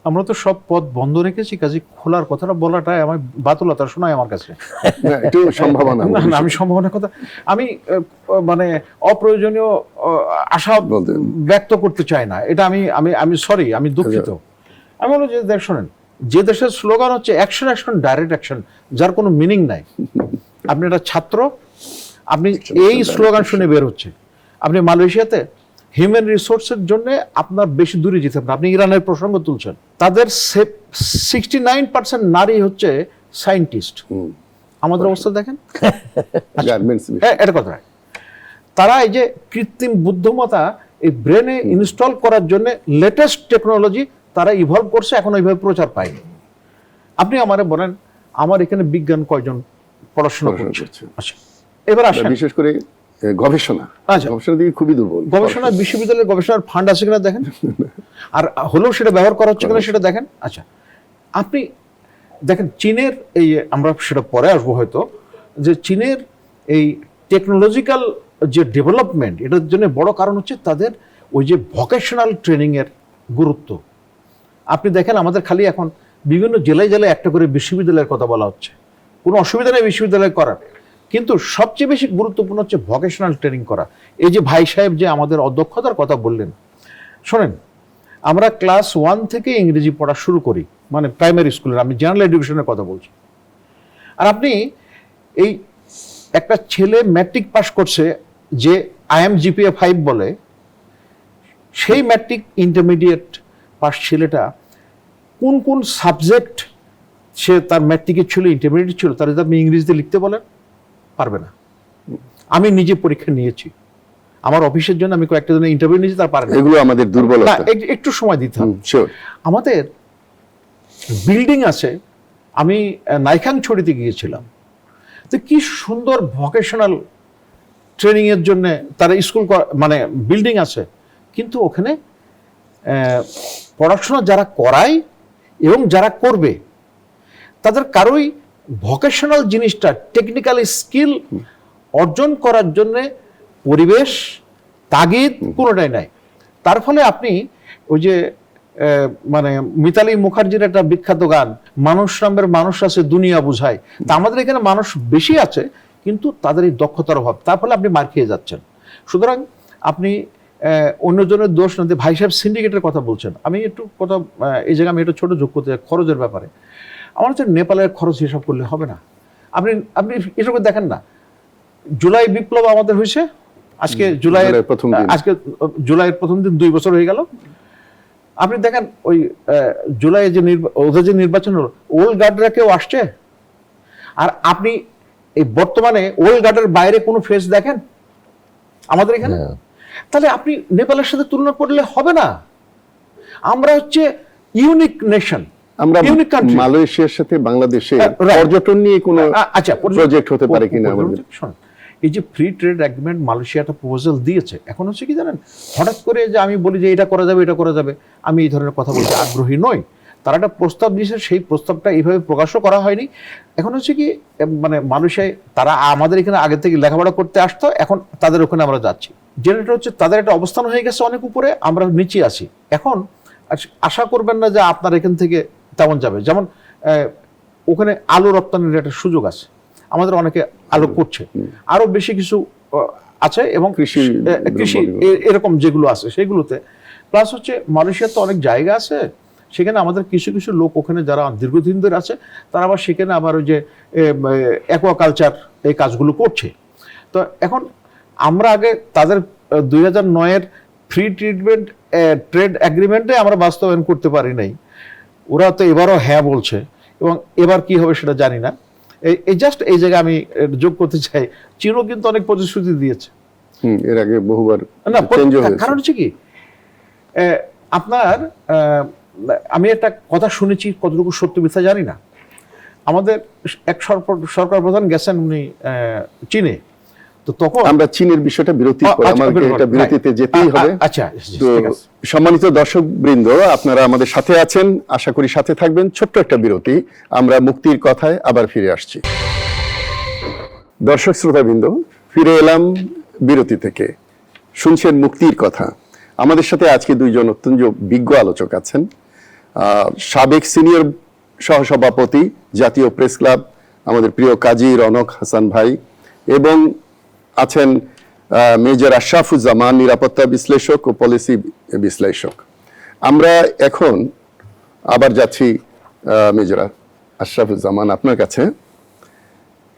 আমরা তো সব পথ বন্ধ রেখেছি, কাজে খোলার কথাটা বলাটাই আমার বাতুলতা শোনায় আমার কাছে। একটু সম্ভাবনা, আমি সম্ভাবনার কথা, আমি মানে অপ্রয়োজনীয় আশা ব্যক্ত করতে চাই না, এটা আমি সরি, আমি দুঃখিত। আমি বলো যে শোনেন, যে দেশের স্লোগান হচ্ছে অ্যাকশন অ্যাকশন ডাইরেক্ট অ্যাকশন, যার কোনো মিনিং নাই। আপনি একটা ছাত্র, আপনি এই স্লোগান শুনে বের হচ্ছে, আপনি মালয়েশিয়াতে হিউম্যান রিসোর্সের জন্য আপনার বেশি দূরে যেতে হবে। আপনি ইরানের প্রসঙ্গ তুলছেন, তাদের 69% নারী হচ্ছে সায়েন্টিস্ট। আমাদের অবস্থা দেখেন, এটা কথা। তারা এই যে কৃত্রিম বুদ্ধিমত্তা এই ব্রেনে ইনস্টল করার জন্য লেটেস্ট টেকনোলজি তারা ইভলভ করছে, এখন ওইভাবে প্রচার পায়নি। আপনি আমারে বলেন, আমার এখানে বিজ্ঞান কয়জন পড়াশোনা করছে? আচ্ছা, এবার আসেন বিশেষ করে গবেষণা, গবেষণার দিকে খুবই দুর্বল। গবেষণা, বিশ্ববিদ্যালয়ের গবেষণার ফান্ড আছে কিনা দেখেন, আর হলেও সেটা ব্যবহার করা হচ্ছে কিনা সেটা দেখেন। আচ্ছা, আপনি দেখেন চীনের এই, আমরা সেটা পরে আসবো হয়তো, যে চীনের এই টেকনোলজিক্যাল যে ডেভেলপমেন্ট, এটার জন্য বড় কারণ হচ্ছে তাদের ওই যে ভোকেশনাল ট্রেনিং এর গুরুত্ব। আপনি দেখেন আমাদের খালি এখন বিভিন্ন জেলায় জেলায় একটা করে বিশ্ববিদ্যালয়ের কথা বলা হচ্ছে, কোনো অসুবিধা নেই বিশ্ববিদ্যালয় করার, কিন্তু সবচেয়ে বেশি গুরুত্বপূর্ণ হচ্ছে ভোকেশনাল ট্রেনিং করা। এই যে ভাই সাহেব যে আমাদের অদক্ষতার কথা বললেন, শোনেন, আমরা ক্লাস 1 থেকে ইংরেজি পড়া শুরু করি, মানে প্রাইমারি স্কুলের, আমি জেনারেল এডুকেশনের কথা বলছি। আর আপনি এই একটা ছেলে ম্যাট্রিক পাস করছে যে IMGPA 5 বলে, সেই ম্যাট্রিক ইন্টারমিডিয়েট পাস ছেলেটা কোন কোন সাবজেক্ট সে তার ম্যাট্রিকে ছিল, ইন্টারমিডিয়েট ছিল, তার যদি আপনি ইংরেজিতে লিখতে বলেন পারবে না। আমি নিজে পরীক্ষা নিয়েছি, আমার অফিসের জন্য আমি কয়েকটা জনের ইন্টারভিউ নিয়েছি, তার পারে না। এগুলো আমাদের দুর্বলতা। না, একটু সময় দিতে হবে। Sure. আমাদের বিল্ডিং আছে, আমি নাইখাংছড়িতে গিয়েছিলাম, তো কি সুন্দর ভোকেশনাল ট্রেনিং এর জন্য তারা স্কুল মানে বিল্ডিং আছে, কিন্তু ওখানে পড়াশোনা যারা করায় এবং যারা করবে তাদের কারোই ভোকেশনাল জিনিসটা, টেকনিক্যাল স্কিল অর্জন করার জন্য পরিবেশ, তাগিদ কোনোটাই নাই। তার ফলে আপনি ওই যে মানে মিতালি মুখার্জির একটা বিখ্যাত গান, মানুষ নামের মানুষ আছে দুনিয়া বুঝায়, তা আমাদের এখানে মানুষ বেশি আছে কিন্তু তাদের এই দক্ষতার অভাব, তার ফলে আপনি মার খেয়ে যাচ্ছেন। সুতরাং আপনি অন্যজনের দোষ না দিয়ে, ভাই সাহেব সিন্ডিকেটের কথা বলছেন, আমি একটু কথা এই জায়গায় আমি একটু ছোট যোগ করতে চাই খরচের ব্যাপারে। আমার হচ্ছে নেপালের খরচ হিসাব করলে হবে না। আপনি আপনি এসব দেখেন না, জুলাই বিপ্লব আমাদের হয়েছে, আজকে জুলাইয়ের প্রথম দিন, আজকে জুলাইয়ের প্রথম দিন 2 বছর হয়ে গেল। আপনি দেখেন ওই জুলাই যে ওদের যে নির্বাচন হলো, ওল্ড গার্ডরা কেউ আসছে? আর আপনি এই বর্তমানে ওল্ড গার্ডের বাইরে কোনো ফেস দেখেন আমাদের এখানে? তাহলে আপনি নেপালের সাথে তুলনা করলে হবে না। আমরা হচ্ছে ইউনিক নেশন, আমরা ইউনিক কান্ট্রি। মালয়েশিয়ার সাথে বাংলাদেশে right. পর্যটন নিয়ে কোনো আচ্ছা প্রজেক্ট হতে পারে কিনা আমাদের? শোনেন, এই যে ফ্রি ট্রেড এগ্রিমেন্ট মালয়েশিয়া একটা প্রপোজাল দিয়েছে, এখন হচ্ছে কি জানেন, হঠাৎ করে যে আমি বলি যে এটা করা যাবে এটা করা যাবে, আমি এই ধরনের কথা বলতে আগ্রহী নই। তারা একটা প্রস্তাব দিয়েছে, সেই প্রস্তাবটা এইভাবে প্রকাশও করা হয়নি। এখন হচ্ছে কি মানে মালয়েশিয়ায় তারা আমাদের এখানে আগে থেকে লেখাপড়া করতে আসতো, এখন তাদের ওখানে আমরা যাচ্ছি। যেটা হচ্ছে তাদের একটা অবস্থান হয়ে গেছে অনেক উপরে, আমরা নিচে আছি। এখন আশা করবেন না যে আপনার এখান থেকে তেমন যাবে। যেমন ওখানে আলু রপ্তানির একটা সুযোগ আছে, আমাদের অনেকে আলু করছে, আরো বেশি কিছু আছে, এবং কৃষি এরকম যেগুলো আছে সেগুলোতে। প্লাস হচ্ছে মালয়েশিয়ার তো অনেক জায়গা আছে, সেখানে আমাদের কিছু কিছু লোক ওখানে যারা দীর্ঘদিন ধরে আছে, তারা আবার সেখানে আবার ওই যে অ্যাকোয়াকালচার এই কাজগুলো করছে। তো এখন আমরা আগে তাদের 2009-এর ফ্রি ট্রেড এগ্রিমেন্টে আমরা বাস্তবায়ন করতে পারি নাই, ওরা তো এবারও হ্যাঁ বলছে, এবং এবার কি হবে সেটা জানি না। এই জাস্ট এই জায়গায় আমি যোগ করতে চাই, চীনও কিন্তু অনেক প্রতিশ্রুতি দিয়েছে এর আগে বহুবার না, কারণ হচ্ছে কি আপনার আমি একটা কথা শুনেছি, কতটুকু সত্য মিথ্যা জানি না, আমাদের এক সরকার প্রধান গেছেন উনি চীনে, তো তখন আমরা চীনের বিষয়টা বিরতির পর আমাদের এটা বিরতিতে যেতেই হবে। আচ্ছা, তো সম্মানিত দর্শক বৃন্দ, আপনারা আমাদের সাথে আছেন, আশা করি সাথে থাকবেন। ছোট্ট একটা বিরতি, আমরা মুক্তির কথায় আবার ফিরে আসছি। দর্শক শ্রোতা বৃন্দ, ফিরে এলাম বিরতি থেকে, শুনছেন মুক্তির কথা। আমাদের সাথে আজকে দুইজন অত্যন্ত বিজ্ঞ আলোচক আছেন। সাবেক সিনিয়র সহসভাপতি জাতীয় প্রেস ক্লাব আমাদের প্রিয় কাজী রনক হাসান ভাই, এবং আছেন মেজর আশরাফুজ্জামান, নিরাপত্তা বিশ্লেষক ও পলিসি বিশ্লেষক। আমরা এখন আবার যাচ্ছি মেজর আশরাফুজ্জামান আপনার কাছে।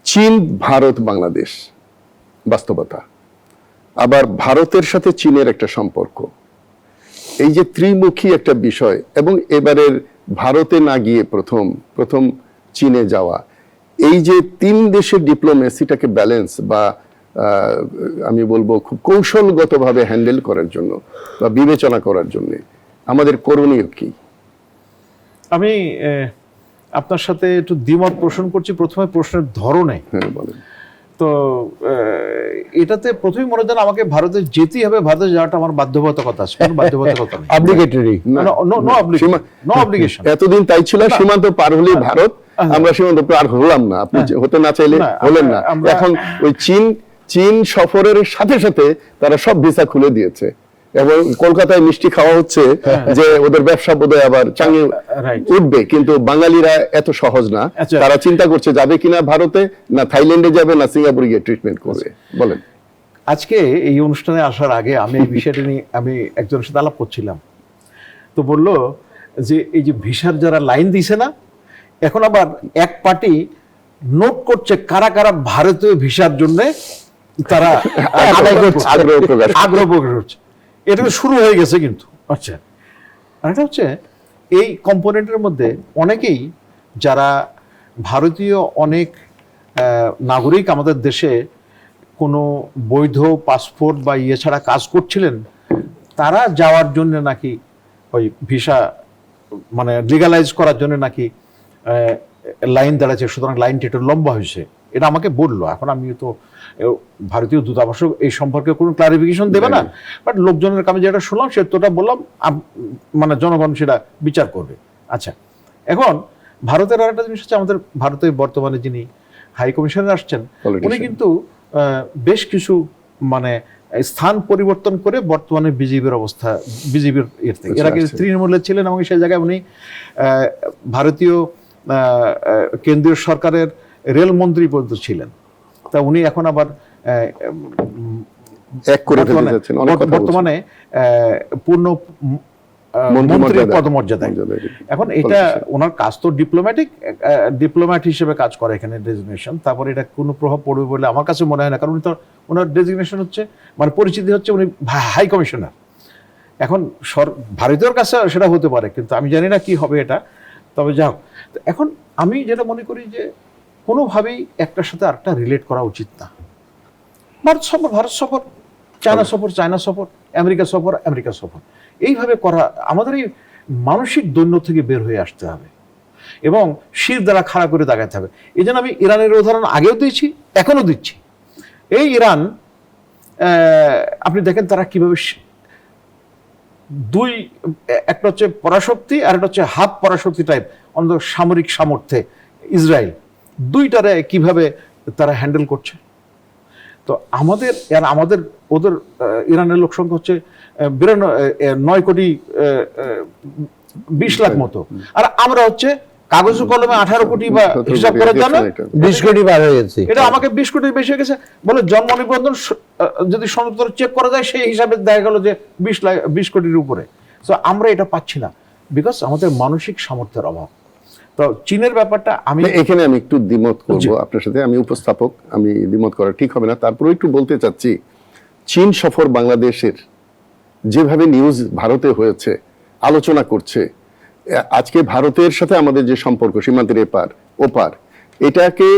চীন, ভারত, বাংলাদেশ বাস্তবতা, আবার ভারতের সাথে চীনের একটা সম্পর্ক, এই যে ত্রিমুখী একটা বিষয়, এবং এবারের ভারতে না গিয়ে প্রথম চীনে যাওয়া, এই যে 3 দেশের ডিপ্লোমেসিটাকে ব্যালেন্স বা আমি বলবো খুব কৌশলগতভাবে হ্যান্ডেল করার জন্য বা বিবেচনা করার জন্য আমাদের করণীয় কি? আমি আপনার সাথে একটু দ্বিমত পোষণ করছি। প্রথমে প্রশ্নের ধরনে, হ্যাঁ বলেন। তো এটাতে প্রথমেই মনে হয় আমাকে ভারতে যেতেই হবে, ভারতে যাওয়াটা আমার বাধ্যবাধকতা আছে, কোনো বাধ্যবাধকতা নেই, অবলিগেটরি, নো অব্লিগেশন। এতদিন তাই ছিল, সীমান্ত পার হলেই ভারত, আমরা সীমান্ত পার হলাম না, আপনি হতে না চাইলে হলেন না। এখন ওই চীন সফরের সাথে সাথে তারা সব ভিসা খুলে দিয়েছে, এবং কলকাতায় মিষ্টি খাওয়া হচ্ছে যে ওদের ব্যবসা বোধহয় আবার চাঙ্গে Right. উঠবে, কিন্তু বাঙালিরা এত সহজ না। আচ্ছা। তারা চিন্তা করছে যাবে কিনা ভারতে, না থাইল্যান্ডে যাবে, না সিঙ্গাপুরে গিয়ে ট্রিটমেন্ট করবে। বলেন। আজকে এই অনুষ্ঠানে আসার আগে আমি এই বিষয়টা নিয়ে আমি একজনের সাথে আলাপ করছিলাম, তো বলল যে এই যে ভিসার যারা লাইন দিছে না, এখন আবার এক পার্টি নোট করছে কারা কারা ভারতীয় ভিসার জন্য তারা আগ্রহ প্রকাশ আগ্রহ প্রকাশ করছে। এটা তো শুরু হয়ে গেছে কিন্তু। আচ্ছা, আর এটা হচ্ছে এই কম্পোনেন্টের মধ্যে অনেকেই যারা ভারতীয় অনেক নাগরিক আমাদের দেশে কোনো বৈধ পাসপোর্ট বা ইয়ে ছাড়া কাজ করছিলেন, তারা যাওয়ার জন্য নাকি ওই ভিসা মানে লিগালাইজ করার জন্য নাকি লাইন দাঁড়াচ্ছে, সুতরাং লাইনটা একটু লম্বা হয়েছে। এটা আমাকে বললো। এখন আমি তো ভারতীয় দূতাবাসও এই সম্পর্কে কোনো ক্লারিফিকেশন দেবে না, বাট লোকজনের কাছে যেটা শুনলাম সেটা বললাম, মানে জনগণ সেটা বিচার করবে। আচ্ছা, এখন ভারতের আরেকটা জিনিস হচ্ছে, আমাদের ভারতের বর্তমানে যিনি হাই কমিশনার আসছেন, উনি কিন্তু বেশ কিছু মানে স্থান পরিবর্তন করে বর্তমানে বিজেপির অবস্থা, বিজেপির এর থেকে, এর আগে তৃণমূলের ছিলেন এবং সেই জায়গায় উনি ভারতীয় কেন্দ্রীয় সরকারের রেলমন্ত্রী পর্যন্ত ছিলেন। তা উনি এখন আবার বর্তমানে পূর্ণ মন্ত্রীর পদমর্যাদায়। এখন এটা ওনার কাজ তো ডিপ্লোম্যাট হিসেবে কাজ করে এখানে ডেজিগনেশন, তারপরে এটা কোনো প্রভাব পড়বে বলে আমার কাছে মনে হয় না, কারণ উনি তো ওনার ডেজিগনেশন হচ্ছে মানে পরিচিতি হচ্ছে উনি হাই কমিশনার। এখন ভারতীয়র কাছে সেটা হতে পারে, কিন্তু আমি জানি না কি হবে এটা। তবে যাও, এখন আমি যেটা মনে করি যে কোনোভাবেই একটার সাথে আরেকটা রিলেট করা উচিত না। ভারত সফর, চায়না সফর, আমেরিকা সফর, এইভাবে করা আমাদের এই মানসিক দৈন্য থেকে বের হয়ে আসতে হবে এবং শির দ্বারা খাড়া করে দাগাতে হবে। এই জন্য আমি ইরানের উদাহরণ আগেও দিয়েছি, এখনো দিচ্ছি। এই ইরান আপনি দেখেন তারা কিভাবে একটা হচ্ছে পরাশক্তি আর একটা হচ্ছে হাফ পরাশক্তি টাইপ, অন্তত সামরিক সামর্থ্যে ইসরায়েল, দুইটারে কিভাবে তারা হ্যান্ডেল করছে। তো ওদের ইরানের লোক সংখ্যা হচ্ছে 9,20,00,000 মতো, আর আমরা হচ্ছে কাগজ কলমে 18 কোটি বা হিসাব করার জন্য 20 কোটি বার হয়ে গেছে। এটা আমাকে 20 কোটির বেশি হয়ে গেছে বলে জন্ম নিবন্ধন যদি সনদ চেক করা যায় সেই হিসাবে দেখা গেল যে 20 কোটির উপরে। তো আমরা এটা পাচ্ছি না বিকজ আমাদের মানসিক সামর্থ্যের অভাব। তো চীনের ব্যাপারটা এখানে আমি একটু দ্বিমত করবো আপনার সাথে। আমি উপস্থাপক, আমি দ্বিমত করা ঠিক হবে না, তারপরে একটু বলতে চাচ্ছি। চীন সফর বাংলাদেশের যেভাবে নিউজ ভারতে হয়েছে, আলোচনা করছে, আজকে ভারতের সাথে আমাদের যে সম্পর্ক সীমান্তের এপার ওপার, এটাকে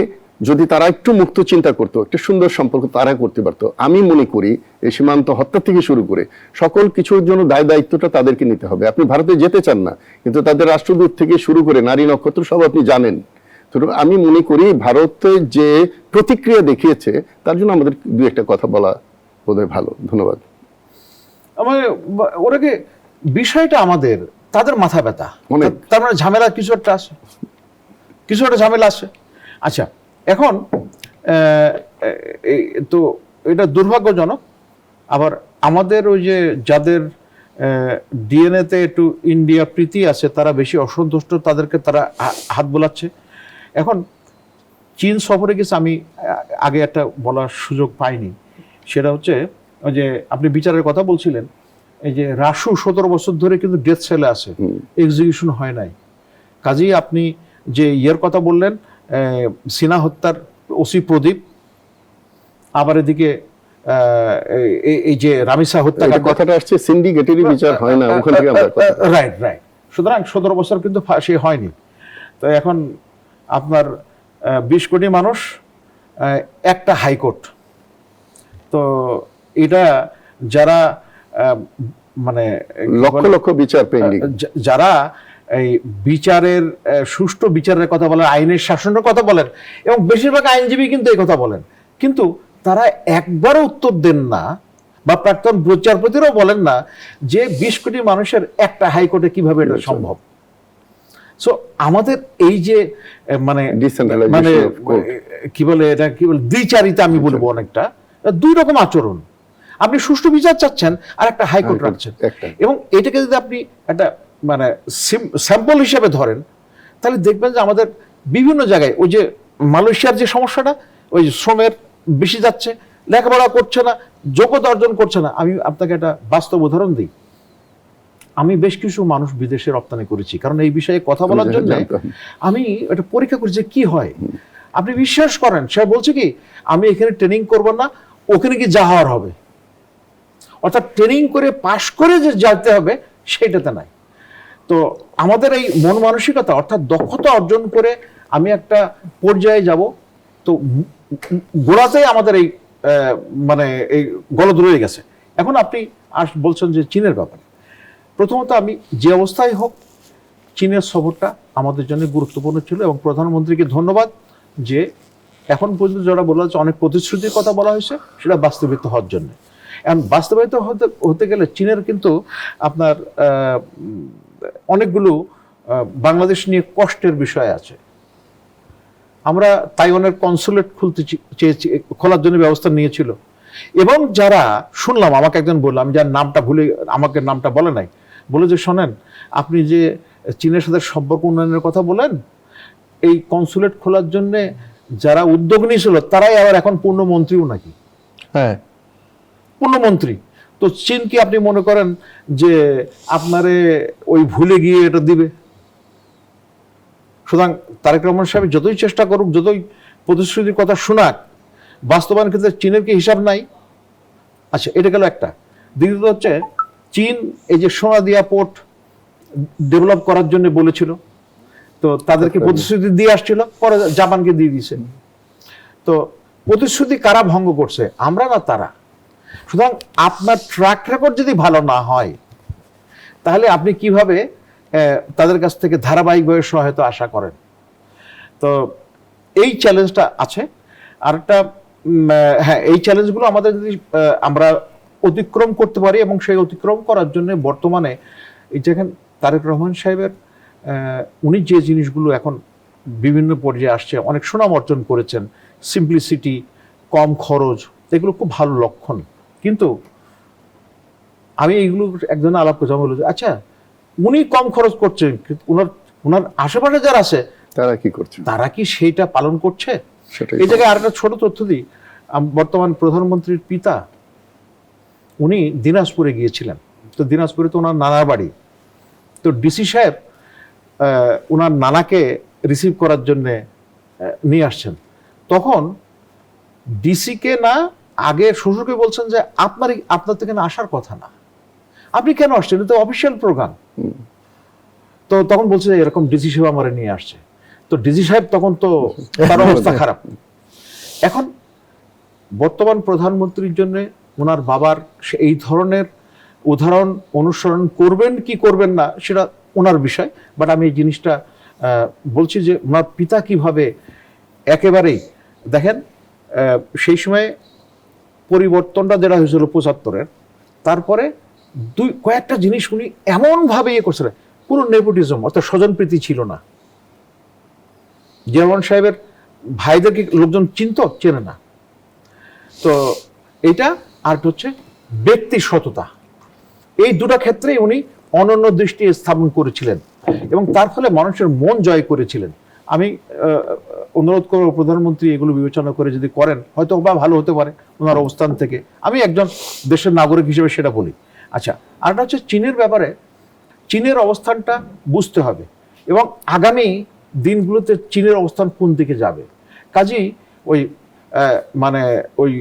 যদি তারা একটু মুক্ত চিন্তা করতো, একটা সুন্দর সম্পর্ক তারা করতে পারতো। আমি মনে করি এই সীমান্ত হত্যা থেকে শুরু করে সকল কিছুর জন্য দায়িত্বটা তাদেরকে নিতে হবে। আপনি ভারতে যেতে চান না, কিন্তু তাদের রাষ্ট্রদূত থেকে শুরু করে নারী নক্ষত্র সব আপনি জানেন। তো আমি মনে করি ভারতে যে প্রতিক্রিয়া দেখিয়েছে তার জন্য আমাদের দু একটা কথা বলা বোধহয় ভালো। ধন্যবাদ। ওরাকে বিষয়টা আমাদের তাদের মাথা ব্যথা, তার মানে ঝামেলা কিছু একটা ঝামেলা আছে। আচ্ছা, এখন তো এটা দুর্ভাগ্যজনক। আবার আমাদের ওই যে যাদের ডিএনএতে একটু ইন্ডিয়া প্রীতি আছে, তারা বেশি অসন্তুষ্ট, তাদেরকে তারা হাত বোলাচ্ছে। এখন চীন সফরে গেছে, আমি আগে একটা বলার সুযোগ পাইনি, সেটা হচ্ছে ওই যে আপনি বিচারের কথা বলছিলেন, এই যে রাসু 17 বছর ধরে কিন্তু ডেথ সেলে আছে, এক্সিকিউশন হয় নাই। কাজেই আপনি যে ইয়ের কথা বললেন, সিনা হত্যার ওসি প্রদীপ, আবার এদিকে এই যে রামিসা হত্যাকাণ্ড, কথাটা আসছে সিন্ডিকেটেরই বিচার হয় না, ওখান থেকে আমরা রাইট। সুতরাং 17 বছর কিন্তু ফাঁসি হয়নি। তো এখন আপনার 20 কোটি মানুষ, একটা হাইকোর্ট। তো এটা যারা মানে লক্ষ লক্ষ বিচার পেন্ডিং, যারা এই বিচারের সুষ্ঠু বিচারের কথা বলেন, আইনের শাসনের কথা বলেন, এবং বেশিরভাগ আইনজীবী কিন্তু এই কথা বলেন, কিন্তু তারা একবারও উত্তর দেন না, বা প্রাক্তন বিচারপতিরাও বলেন না যে 20 কোটি মানুষের একটা হাইকোর্টে কিভাবে এটা সম্ভব। সো আমাদের এই যে মানে কি বলে দ্বিচারিতা, আমি বলবো অনেকটা দুই রকম আচরণ। আপনি সুষ্ঠু বিচার চাচ্ছেন আর একটা হাইকোর্ট রাখছেন, একটা। এবং এটাকে যদি আপনি একটা মানে স্যাম্পল হিসেবে ধরেন, তাহলে দেখবেন যে আমাদের বিভিন্ন জায়গায় ওই যে মালয়েশিয়ার যে সমস্যাটা, ওই যে শ্রমের বেশি যাচ্ছে, লেখাপড়া করছে না, যোগ্যতা অর্জন করছে না। আমি আপনাকে একটা বাস্তব উদাহরণ দিই। আমি বেশ কিছু মানুষ বিদেশে রপ্তানি করেছি, কারণ এই বিষয়ে কথা বলার জন্য আমি একটা পরীক্ষা করি যে কি হয়। আপনি বিশ্বাস করেন, সে বলছে কি আমি এখানে ট্রেনিং করব না, ওখানে কি যা হওয়ার হবে। অর্থাৎ ট্রেনিং করে পাশ করে যে যেতে হবে সেটাতে নাই। তো আমাদের এই মন মানসিকতা, অর্থাৎ দক্ষতা অর্জন করে আমি একটা পর্যায়ে যাব, তো গোড়াতেই আমাদের এই মানে এই গলদ রয়ে গেছে। এখন আপনি বলছেন যে চীনের ব্যাপারে, প্রথমত আমি যে অবস্থায় হোক চীনের সফরটা আমাদের জন্য গুরুত্বপূর্ণ ছিল, এবং প্রধানমন্ত্রীকে ধন্যবাদ যে এখন পর্যন্ত যারা বলা হচ্ছে অনেক প্রতিশ্রুতির কথা বলা হয়েছে সেটা বাস্তবায়িত হওয়ার জন্য। এখন বাস্তবায়িত হতে গেলে চীনের কিন্তু আপনার অনেকগুলো বাংলাদেশ নিয়ে কষ্টের বিষয় আছে। আমরা তাইওয়ানের কনসুলেট খুলতে চেয়েছি, খোলার জন্য ব্যবস্থা নিয়েছিল, এবং যারা শুনলাম, আমাকে একজন বললাম, যার নামটা ভুলে, আমাকে নামটা বলে নাই, বলে যে শোনেন আপনি যে চীনের সাথে সম্পর্ক উন্নয়নের কথা বলেন, এই কনসুলেট খোলার জন্য যারা উদ্যোগ নিয়েছিল তারাই আবার এখন পূর্ণমন্ত্রীও নাকি। হ্যাঁ, পূর্ণমন্ত্রী। তো চীন কি আপনি মনে করেন যে আপনারে ওই ভুলে গিয়ে এটা দিবে? সুতরাং তারেক রহমান সাহেব যতই চেষ্টা করুক, যতই প্রতিশ্রুতির কথা শোনাক, বাস্তবায়নের ক্ষেত্রে চীনের কি হিসাব নাই? আচ্ছা, এটা গেল একটা। দ্বিতীয়ত হচ্ছে চীন এই যে সোনাদিয়া পোর্ট ডেভেলপ করার জন্য বলেছিল, তো তাদেরকে প্রতিশ্রুতি দিয়ে আসছিল, পরে জাপানকে দিয়ে দিয়েছে। তো প্রতিশ্রুতি কারা ভঙ্গ করছে, আমরা না তারা? সুতরাং আপনার ট্র্যাক রেকর্ড যদি ভালো না হয়, তাহলে আপনি কিভাবে তাদের কাছ থেকে ধারাবাহিকভাবে সহায়তা আশা করেন? তো এই চ্যালেঞ্জটা আছে। আর একটা হ্যাঁ, এই চ্যালেঞ্জগুলো আমাদের যদি আমরা অতিক্রম করতে পারি, এবং সেই অতিক্রম করার জন্য বর্তমানে এই যেখান তারেক রহমান সাহেবের উনি যে জিনিসগুলো এখন বিভিন্ন পর্যায়ে আসছে, অনেক সুনাম অর্জন করেছেন, সিম্পলিসিটি, কম খরচ, এগুলো খুব ভালো লক্ষণ। কিন্তু আমি এইগুলো একজন আলাপ করছি, বলল আচ্ছা উনি কম খরচ করছেন, ওনার আশেপাশে যারা আছে তারা কি করছে, তারা কি সেইটা পালন করছে? সেটাই। এই জায়গায় আরেকটা ছোট তথ্য দিই। বর্তমান প্রধানমন্ত্রীর পিতা উনি দিনাজপুরে গিয়েছিলেন, তো দিনাজপুরে তো ওনার নানার বাড়ি। তো ডিসি সাহেব ওনার নানাকে রিসিভ করার জন্য নিয়ে আসছেন। তখন ডিসিকে না, আগে শ্বশুরকে বলছেন যে আপনার তো এখানে আসার কথা না, আপনি কেন আসছেন, এটা তো অফিসিয়াল প্রোগ্রাম। তো তখন বলছে যে এরকম ডিসি সাহেব আমার নিয়ে আসছে। তো ডিসি সাহেব তখন তো তার অবস্থা খারাপ। এখন বর্তমান প্রধানমন্ত্রীর জন্য ওনার বাবার এই ধরনের উদাহরণ অনুসরণ করবেন কি করবেন না সেটা ওনার বিষয়, বাট আমি এই জিনিসটা বলছি যে ওনার পিতা কিভাবে একেবারেই দেখেন, সেই সময় পরিবর্তনটা যেটা হয়েছিল ৭৫-এর, তারপরে কয়েকটা জিনিস উনি এমনভাবে ইয়ে করছিলেন, পুরো নেপোটিজম অর্থাৎ স্বজনপ্রীতি ছিল না। জিয়াউর রহমান সাহেবের ভাইদেরকে লোকজন চেনে না। তো এটা আর হচ্ছে ব্যক্তি সততা, এই দুটো ক্ষেত্রে উনি অনন্য দৃষ্টি স্থাপন করেছিলেন, এবং তার ফলে মানুষের মন জয় করেছিলেন। আমি অনুরোধ করব প্রধানমন্ত্রী এগুলো বিবেচনা করে যদি করেন, হয়তো বা ভালো হতে পারে ওনার অবস্থান থেকে। আমি একজন দেশের নাগরিক হিসেবে সেটা বলি। আচ্ছা, আরেকটা হচ্ছে চীনের ব্যাপারে, চীনের অবস্থানটা বুঝতে হবে, এবং আগামী দিনগুলোতে চীনের অবস্থান কোন দিকে যাবে। কাজেই ওই মানে ওই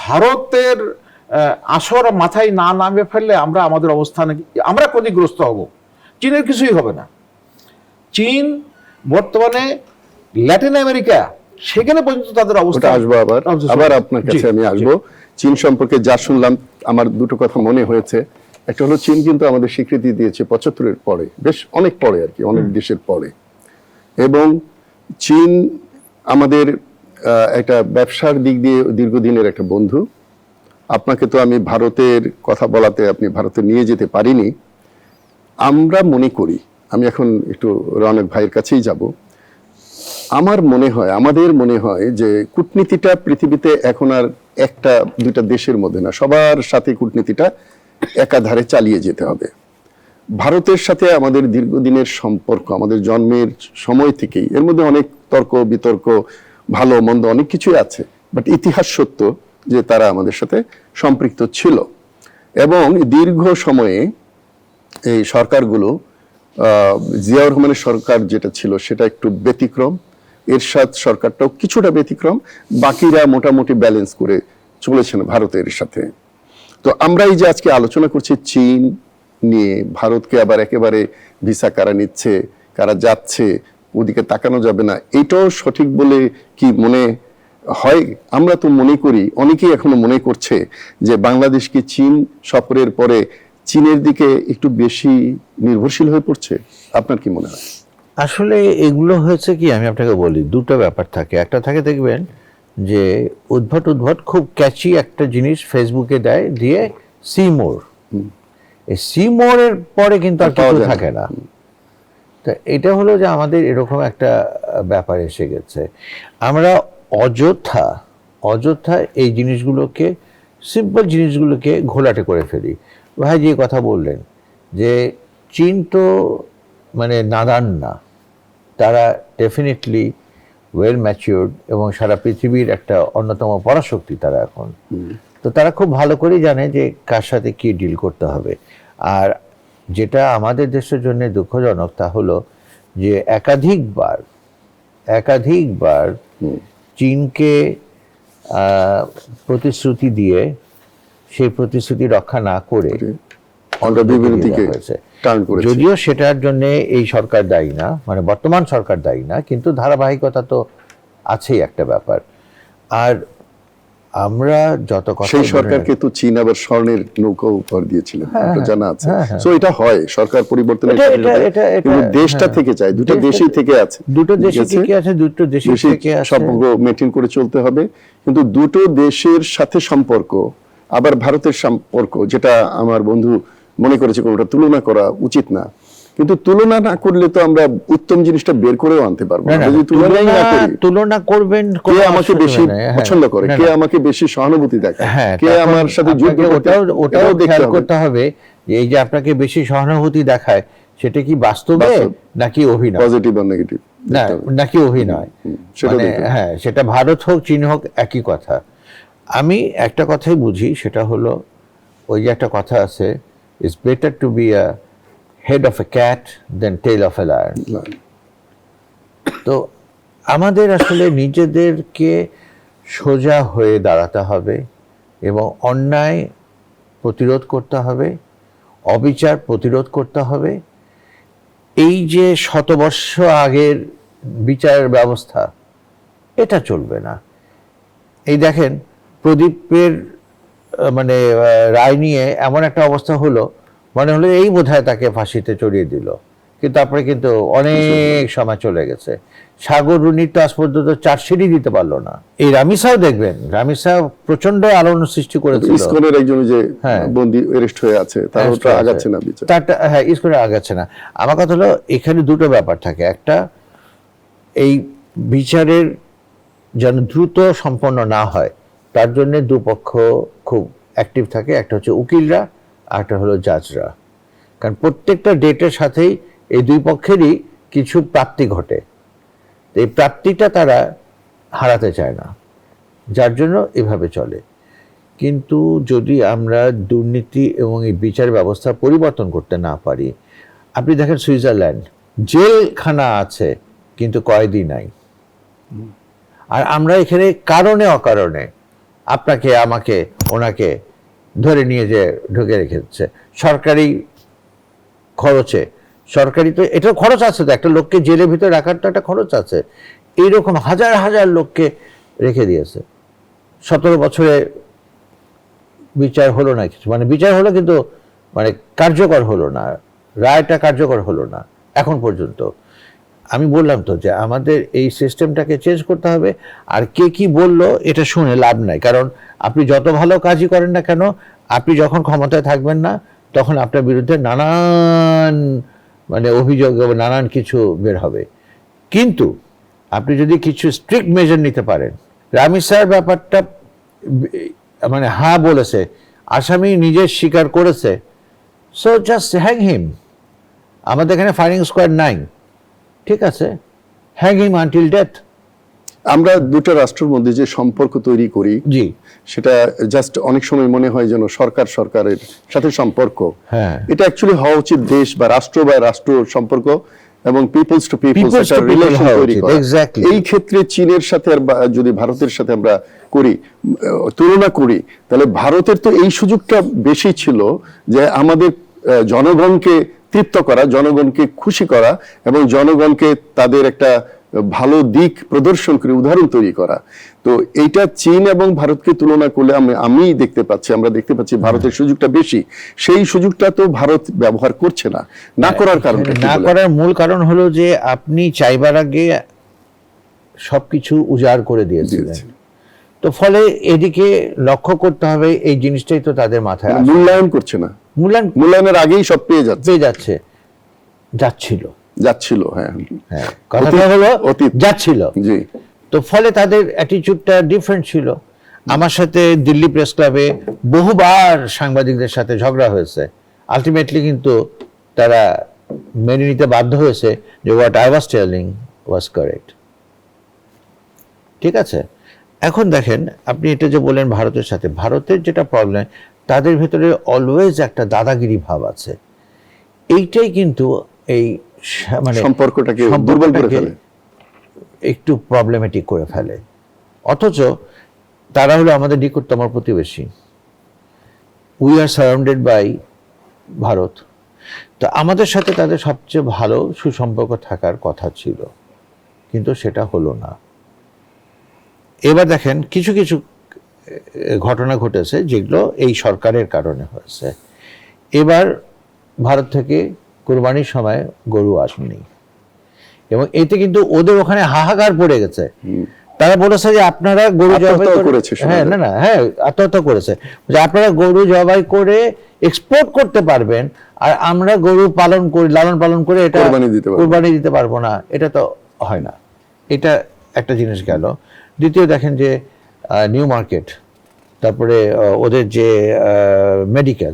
ভারতের আসর মাথায় না নামে ফেললে আমরা আমাদের অবস্থানে আমরা ক্ষতিগ্রস্ত হব, চীনের কিছুই হবে না। চীন বর্তমানে ল্যাটিন আমেরিকা, সেখানে পর্যন্ত তাদের অবস্থা আসবো। আবার আপনার কাছে আমি আসবো। চীন সম্পর্কে যা শুনলাম আমার দুটো কথা মনে হয়েছে। একটা হলো চীন কিন্তু আমাদের স্বীকৃতি দিয়েছে ৭৫-এর পরে, বেশ অনেক পরে আর কি, অনেক দেশের পরে। এবং চীন আমাদের একটা ব্যবসার দিক দিয়ে দীর্ঘদিনের একটা বন্ধু। আপনাকে তো আমি ভারতের কথা বলাতে আপনি ভারতে নিয়ে যেতে পারিনি। আমরা মনে করি, আমি এখন একটু রওনক ভাইয়ের কাছেই যাব, আমাদের মনে হয় যে কূটনীতিটা পৃথিবীতে এখন আর একটা দুইটা দেশের মধ্যে না, সবার সাথে কূটনীতিটা একাধারে চালিয়ে যেতে হবে। ভারতের সাথে আমাদের দীর্ঘদিনের সম্পর্ক, আমাদের জন্মের সময় থেকেই, এর মধ্যে অনেক তর্ক বিতর্ক, ভালো মন্দ অনেক কিছুই আছে, বাট ইতিহাস সত্য যে তারা আমাদের সাথে সম্পৃক্ত ছিল। এবং দীর্ঘ সময়ে এই সরকারগুলো, জিয়াউর রহমানের সরকার যেটা ছিল সেটা একটু ব্যতিক্রম, এরশাদ সরকারটাও কিছুটা ব্যতিক্রম, বাকিরা মোটামুটি ব্যালেন্স করে চলেছেন ভারতের সাথে। তো আমরা এই যে আজকে আলোচনা করছি চীন নিয়ে, ভারতকে আবার একেবারে ভিসা কারা নিচ্ছে, কারা যাচ্ছে, ওদিকে তাকানো যাবে না, এটাও সঠিক বলে কি মনে হয়? আমরা তো মনে করি, অনেকেই এখনো মনে করছে যে বাংলাদেশ কি চীন সফরের পরে চীনের দিকে একটু বেশি নির্ভরশীল হয়ে পড়ছে। আপনার কি মনে হয়? আসলে এগুলো হয়েছে কি, আমি আপনাকে বলি, দুটো ব্যাপার থাকে। একটা থাকে, দেখবেন যে উদ্ভট খুব ক্যাচি একটা জিনিস ফেসবুকে দেয়, দিয়ে সিমোর, এই সিমোরের পরে কিন্তু আর কিছু থাকে না। তো এটা হলো যে আমাদের এরকম একটা ব্যাপার এসে গেছে। আমরা অযথা এই জিনিসগুলোকে, সিম্পল জিনিসগুলোকে ঘোলাটে করে ফেলি। ভাই যে কথা বললেন যে চীন তো মানে নাদান না, তারা ডেফিনেটলি ওয়েল ম্যাচিউরড এবং সারা পৃথিবীর একটা অন্যতম পরাশক্তি তারা এখন। তো তারা খুব ভালো করেই জানে যে কার সাথে কি ডিল করতে হবে। আর যেটা আমাদের দেশের জন্য দুঃখজনক তা হলো যে একাধিকবার চীনকে প্রতিশ্রুতি দিয়ে সেই প্রতিশ্রুতি রক্ষা না করে যদিও সেটার জন্য এই সরকার দায়ী না, মানে বর্তমান সরকার দায়ী না, কিন্তু ধারাবাহিকতা তো আছেই একটা ব্যাপার। আর আমরা যত কথা, সেই সরকারকে তো চীন আবার স্বর্ণের নৌকা উপহার দিয়েছিলেন, জানা আছে। সো এটা হয়, সরকার পরিবর্তনের কিন্তু দেশটা থেকে যায়, দুটো দেশই থেকে আছে, দুটো দেশই থেকে আছে, সম্পর্ক মেইনটেইন করে চলতে হবে। কিন্তু দুটো দেশের সাথে সম্পর্ক, আবার ভারতের সম্পর্ক, যেটা আমার বন্ধু মনে করেছে কোনটা তুলনা করা উচিত না, কিন্তু তুলনা না করলে তো আমরা উত্তম জিনিসটা বের করেও আনতে পারবো না। যদি তুলনা করবেন, কে আমাকে বেশি পছন্দ করে, কে আমাকে বেশি সহানুভূতি দেখায়, কে আমার সাথে যুদ্ধ করতে, ওটাও খেয়াল করতে হবে যে এই যে আপনাকে বেশি সহানুভূতি দেখায় সেটা কি বাস্তবে নাকি অভিনয়, পজিটিভ আর নেগেটিভ, নাকি অভিনয়। হ্যাঁ, সেটা ভারত হোক চীন হোক একই কথা। আমি একটা কথাই বুঝি, সেটা হলো ওই যে একটা কথা আছে, it's better to be a head of a cat than tail of a lion. তো আমাদের আসলে নিজেদেরকে সোজা হয়ে দাঁড়াতে হবে এবং অন্যায় প্রতিরোধ করতে হবে, অবিচার প্রতিরোধ করতে হবে। এই যে শতবর্ষ আগের বিচারের ব্যবস্থা, এটা চলবে না। এই দেখেন, প্রদীপের মানে রায় নিয়ে এমন একটা অবস্থা হলো, মনে হলো এই বোধহয় তাকে ফাঁসিতে চড়িয়ে দিল, কিন্তু তারপরে কিন্তু অনেক সময় চলে গেছে। সাগর রুনির তো আজ পর্যন্ত চার্জশিটই দিতে পারলো না। এই রামিসাও দেখবেন, রামিসা প্রচন্ড আলোড়ন সৃষ্টি করেছিল। ইসকনের একজন যে বন্দী অ্যারেস্ট হয়ে আছে, তার ওটা আগাচ্ছে না বিচার, তারটা হ্যাঁ ইসকনে আগাচ্ছে না। আমার কথা হলো এখানে দুটো ব্যাপার থাকে। একটা, এই বিচারের যেন দ্রুত সম্পন্ন না হয় তার জন্য দুপক্ষ খুব অ্যাক্টিভ থাকে। একটা হচ্ছে উকিলরা, আর একটা হলো জাজরা। কারণ প্রত্যেকটা ডেটের সাথেই এই দুই পক্ষেরই কিছু প্রাপ্তি ঘটে, এই প্রাপ্তিটা তারা হারাতে চায় না, যার জন্য এভাবে চলে। কিন্তু যদি আমরা দুর্নীতি এবং এই বিচার ব্যবস্থা পরিবর্তন করতে না পারি, আপনি দেখেন সুইজারল্যান্ড, জেলখানা আছে কিন্তু কয়েদি নাই। আর আমরা এখানে কারণে অকারণে আপনাকে আমাকে ওনাকে ধরে নিয়ে যে ঢুকে রেখেছে সরকারি খরচে। সরকারি তো এটা খরচ আছে, তো একটা লোককে জেলের ভিতরে রাখার তো একটা খরচ আছে। এইরকম হাজার হাজার লোককে রেখে দিয়েছে। 17 বছরে বিচার হলো না কিছু, মানে বিচার হলো কিন্তু মানে কার্যকর হলো না, রায়টা কার্যকর হলো না এখন পর্যন্ত। আমি বললাম তো যে আমাদের এই সিস্টেমটাকে চেঞ্জ করতে হবে। আর কে কি বললো এটা শুনে লাভ নাই, কারণ আপনি যত ভালো কাজই করেন না কেন, আপনি যখন ক্ষমতায় থাকবেন না তখন আপনার বিরুদ্ধে নানান মানে অভিযোগ, নানান কিছু বের হবে। কিন্তু আপনি যদি কিছু স্ট্রিক্ট মেজার নিতে পারেন, রামি স্যার ব্যাপারটা মানে হ্যাঁ বলেছে, আসামি নিজে স্বীকার করেছে, সো জাস্ট হ্যাং হিম। আমাদের এখানে ফায়ারিং স্কোয়াড নাই, ঠিক আছে, হ্যাং হিম আনটিল ডেথ। আমরা দুটো রাষ্ট্রের মধ্যে যে সম্পর্ক তৈরি করি, জি, সেটা জাস্ট অনেক সময় মনে হয় যেন সরকারের সাথে সম্পর্ক। হ্যাঁ, এটা অ্যাকচুয়ালি হওয়া উচিত দেশ বা রাষ্ট্র সম্পর্ক এবং peoples to peoples Peoples to একটা people রিলেশন হওয়া তৈরি উচিত, করা। exactly. এই ক্ষেত্রে চীনের সাথে আর যদি ভারতের সাথে আমরা করি, তুলনা করি, তাহলে ভারতের তো এই সুযোগটা বেশি ছিল যে আমাদের জনগণকে তৃপ্ত করা, জনগণকে খুশি করা এবং জনগণকে তাদের একটা ভালো দিক প্রদর্শন করে উদাহরণ তৈরি করা। তো এইটা চীন এবং ভারতকে তুলনা করলে আমরা দেখতে পাচ্ছি ভারতের সুযোগটা বেশি। সেই সুযোগটা তো ভারত ব্যবহার করছে না। না করার কারণটা কি? না করার মূল কারণ হলো যে আপনি চাইবার আগে সবকিছু উজাড় করে দিয়েছিলেন, তো ফলে এদিকে লক্ষ্য করতে হবে, এই জিনিসটাই তো তাদের মাথায় আসে। মূল্যায়ন করছে না, মূল্যায়নের আগেই সব পেয়ে যাচ্ছিল। হ্যাঁ, কথাটা হলো অতীত যাচ্ছিল, জি। তো ফলে তাদের অ্যাটিটিউডটা ডিফারেন্ট ছিল। আমার সাথে দিল্লি প্রেস ক্লাবে বহুবার সাংবাদিকদের সাথে ঝগড়া হয়েছে, আলটিমেটলি কিন্তু তারা মেনে নিতে বাধ্য হয়েছে যে what I was telling was correct. ঠিক আছে, এখন দেখেন আপনি এটা যে বলেন ভারতের সাথে, ভারতের যেটা প্রবলেম, তাদের ভেতরে অলওয়েজ একটা দাদাগিরি ভাব আছে। এইটাই কিন্তু এই মানে সম্পর্কটাকে দুর্বল করে ফেলে, একটু প্রবলেমেটিক করে ফেলে। অথচ তারা হলো আমাদের নিকটতম প্রতিবেশী, we are surrounded by Bharat. তো আমাদের সাথে তাদের সবচেয়ে ভালো সুসম্পর্ক থাকার কথা ছিল, কিন্তু সেটা হলো না। এবার দেখেন কিছু কিছু ঘটনা ঘটেছে যেগুলো এই সরকারের কারণে হয়েছে। এবার ভারত থেকে কুরবানির সময় গরু আসেনি এবং এতে কিন্তু ওদের ওখানে হাহাকার পড়ে গেছে। তারা বলেছে যে আপনারা গরু জবাই করেছে, আত্মহত্যা করেছে, যে আপনারা গরু জবাই করে এক্সপোর্ট করতে পারবেন আর আমরা গরু লালন পালন করে এটা কুরবানি দিতে পারবো না, এটা তো হয় না। এটা একটা জিনিস গেল। দ্বিতীয় দেখেন যে নিউ মার্কেট, তারপরে ওদের যে মেডিকেল,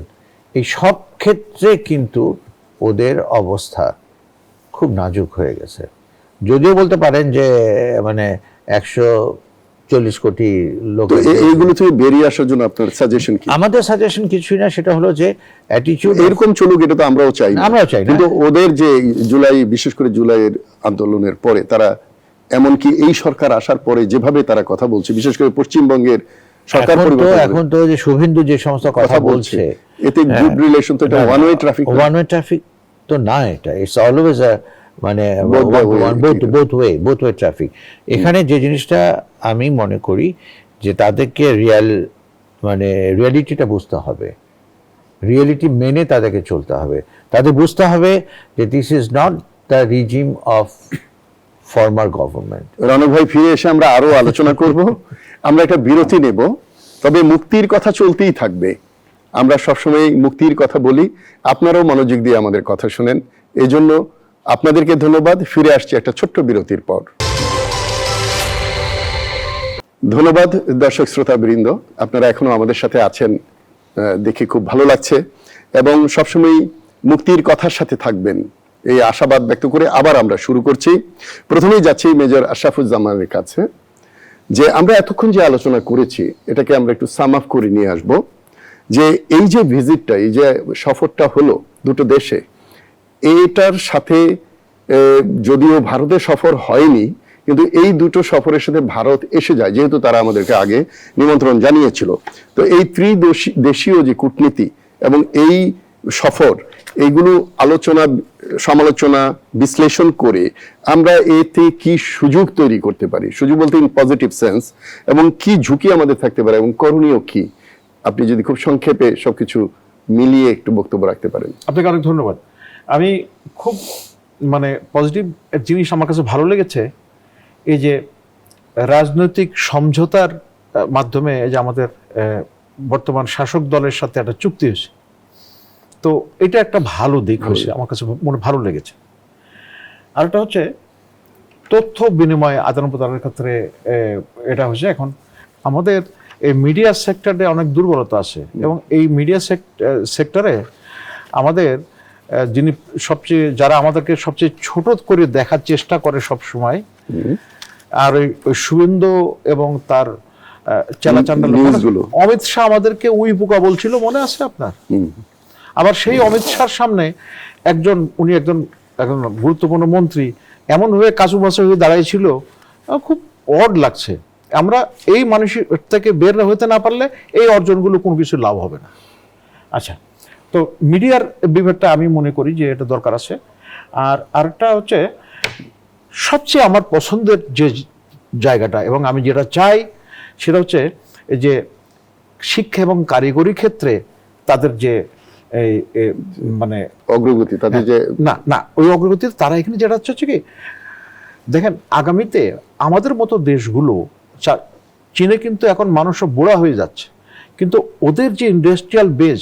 এই সব ক্ষেত্রে কিন্তু ওদের অবস্থা খুব নাজুক হয়ে গেছে। যদিও বলতে পারেন যে মানে 140 কোটি লোক, এইগুলো থেকে বেরিয়ে আসার জন্য আপনার সাজেশন কি? আমাদের সাজেশন কিছুই না, সেটা হলো যে অ্যাটিটিউড এরকম চলুক, এটা তো আমরাও চাই না, কিন্তু ওদের যে বিশেষ করে জুলাইয়ের আন্দোলনের পরে তারা এমনকি এই সরকার আসার পরে যেভাবে তারা কথা বলছে, বিশেষ করে পশ্চিমবঙ্গের সরকার এখন তো যে শুভেন্দু যে সমস্ত কথা বলছে, এতে গুড রিলেশন, তো এটা ওয়ান ওয়ে ট্রাফিক তো না, এটা ইটস অলওয়েজ মানে বোথ ওয়ে ট্রাফিক। এখানে যে জিনিসটা আমি মনে করি যে তাদেরকে রিয়ালিটিটা বুঝতে হবে, রিয়েলিটি মেনে তাদেরকে চলতে হবে। তাদের বুঝতে হবে যে this is not the regime of former government. Ronak ভাই, ফিরে এসে আমরা আরো আলোচনা করব। আমরা একটা বিরতি নেব, তবে মুক্তির কথা চলতেই থাকবে। আমরা সবসময় মুক্তির কথা বলি, আপনারাও মনোযোগ দিয়ে আমাদের কথা শুনেন, এজন্য আপনাদেরকে ধন্যবাদ। ফিরে আসছি একটা ছোট্ট বিরতির পর। ধন্যবাদ দর্শক শ্রোতা বৃন্দ, আপনারা এখনো আমাদের সাথে আছেন, দেখে খুব ভালো লাগছে এবং সবসময় মুক্তির কথার সাথে থাকবেন এই আশাবাদ ব্যক্ত করে আবার আমরা শুরু করছি। প্রথমেই যাচ্ছি মেজর আশরাফুজ্জামানের কাছে, যে আমরা এতক্ষণ যে আলোচনা করেছি এটাকে আমরা একটু সাম আপ করে নিয়ে আসব। যে এই যে ভিজিটটা, এই যে সফরটা হলো দুটো দেশে, এটার সাথে যদিও ভারতের সফর হয়নি, কিন্তু এই দুটো সফরের সাথে ভারত এসে যায়, যেহেতু তারা আমাদেরকে আগে নিমন্ত্রণ জানিয়েছিল। তো এই ত্রিদেশীয় যে কূটনীতি এবং এই সফর, এইগুলো সমালোচনা বিশ্লেষণ করে আমরা এতে কি সুযোগ তৈরি করতে পারি, সুযোগ বলতে ইন পজিটিভ সেন্স, এবং কি ঝুঁকি আমাদের থাকতে পারে এবং করণীয় কি, আপনি যদি খুব সংক্ষেপে সবকিছু মিলিয়ে একটু বক্তব্য রাখতে পারেন। আপনাকে অনেক ধন্যবাদ। আমি খুব পজিটিভ জিনিস আমার কাছে ভালো লেগেছে, এই যে রাজনৈতিক সমঝোতার মাধ্যমে যে আমাদের বর্তমান শাসক দলের সাথে একটা চুক্তি হয়েছে, তো এটা একটা ভালো দিক হয়েছে, আমার কাছে ভালো লেগেছে। আর একটা হচ্ছে তথ্য বিনিময় আদান প্রদানের ক্ষেত্রে এটা হচ্ছে এখন আমাদের এই মিডিয়া সেক্টরে অনেক দুর্বলতা আছে, এবং এই মিডিয়া সেক্টরে আমাদের যিনি যারা আমাদেরকে সবচেয়ে ছোট করে দেখার চেষ্টা করে সব সময়, আর ওই শুভেন্দু এবং তার চেলাচান্ডাল অমিত শাহ আমাদেরকে উই পোকা বলছিল, মনে আছে আপনার? আবার সেই অমিত শাহর সামনে উনি একজন গুরুত্বপূর্ণ মন্ত্রী এমন হয়ে কাচুমাচু হয়ে দাঁড়াইছিল, খুব অড লাগছে। আমরা এই মানুষের থেকে বের হতে না পারলে এই অর্জনগুলো কোনো কিছু লাভ হবে না। আচ্ছা, তো মিডিয়ার বিভাগটা আমি মনে করি যে এটা দরকার আছে। আর আরেকটা হচ্ছে সবচেয়ে আমার পছন্দের যে জায়গাটা এবং আমি যেটা চাই সেটা হচ্ছে যে শিক্ষা এবং কারিগরি ক্ষেত্রে তাদের যে মানে অগ্রগতি, তাদের যে না ওই অগ্রগতি, তারা এখানে যেটা হচ্ছে কি, দেখেন আগামীতে আমাদের মতো দেশগুলো, চীনে কিন্তু এখন মানুষ বুড়া হয়ে যাচ্ছে, কিন্তু ওদের যে ইন্ডাস্ট্রিয়াল বেজ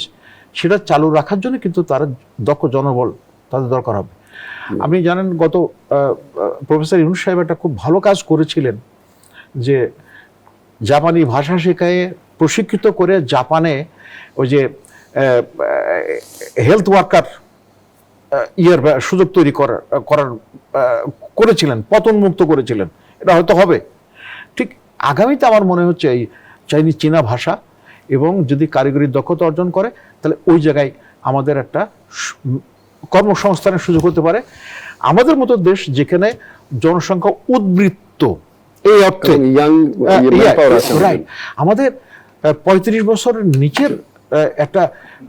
সেটা চালু রাখার জন্য কিন্তু তারা দক্ষ জনবল তাদের দরকার হবে। আপনি জানেন গত প্রফেসর ইউনুস সাহেব একটা খুব ভালো কাজ করেছিলেন, যে জাপানি ভাষা শেখায় প্রশিক্ষিত করে জাপানে ওই যে হেলথ ওয়ার্কার সুযোগ তৈরি করেছিলেন, পতনমুক্ত করেছিলেন। এটা হয়তো হবে। ঠিক আগামীতে আমার মনে হচ্ছে এই চীনা ভাষা এবং যদি কারিগরি দক্ষতা অর্জন করে, তাহলে ওই জায়গায় আমাদের একটা কর্মসংস্থানের সুযোগ হতে পারে। আমাদের মতো দেশ যেখানে জনসংখ্যা উদ্বৃত্ত, এই অর্থে আমাদের 35 বছরের নিচের একটা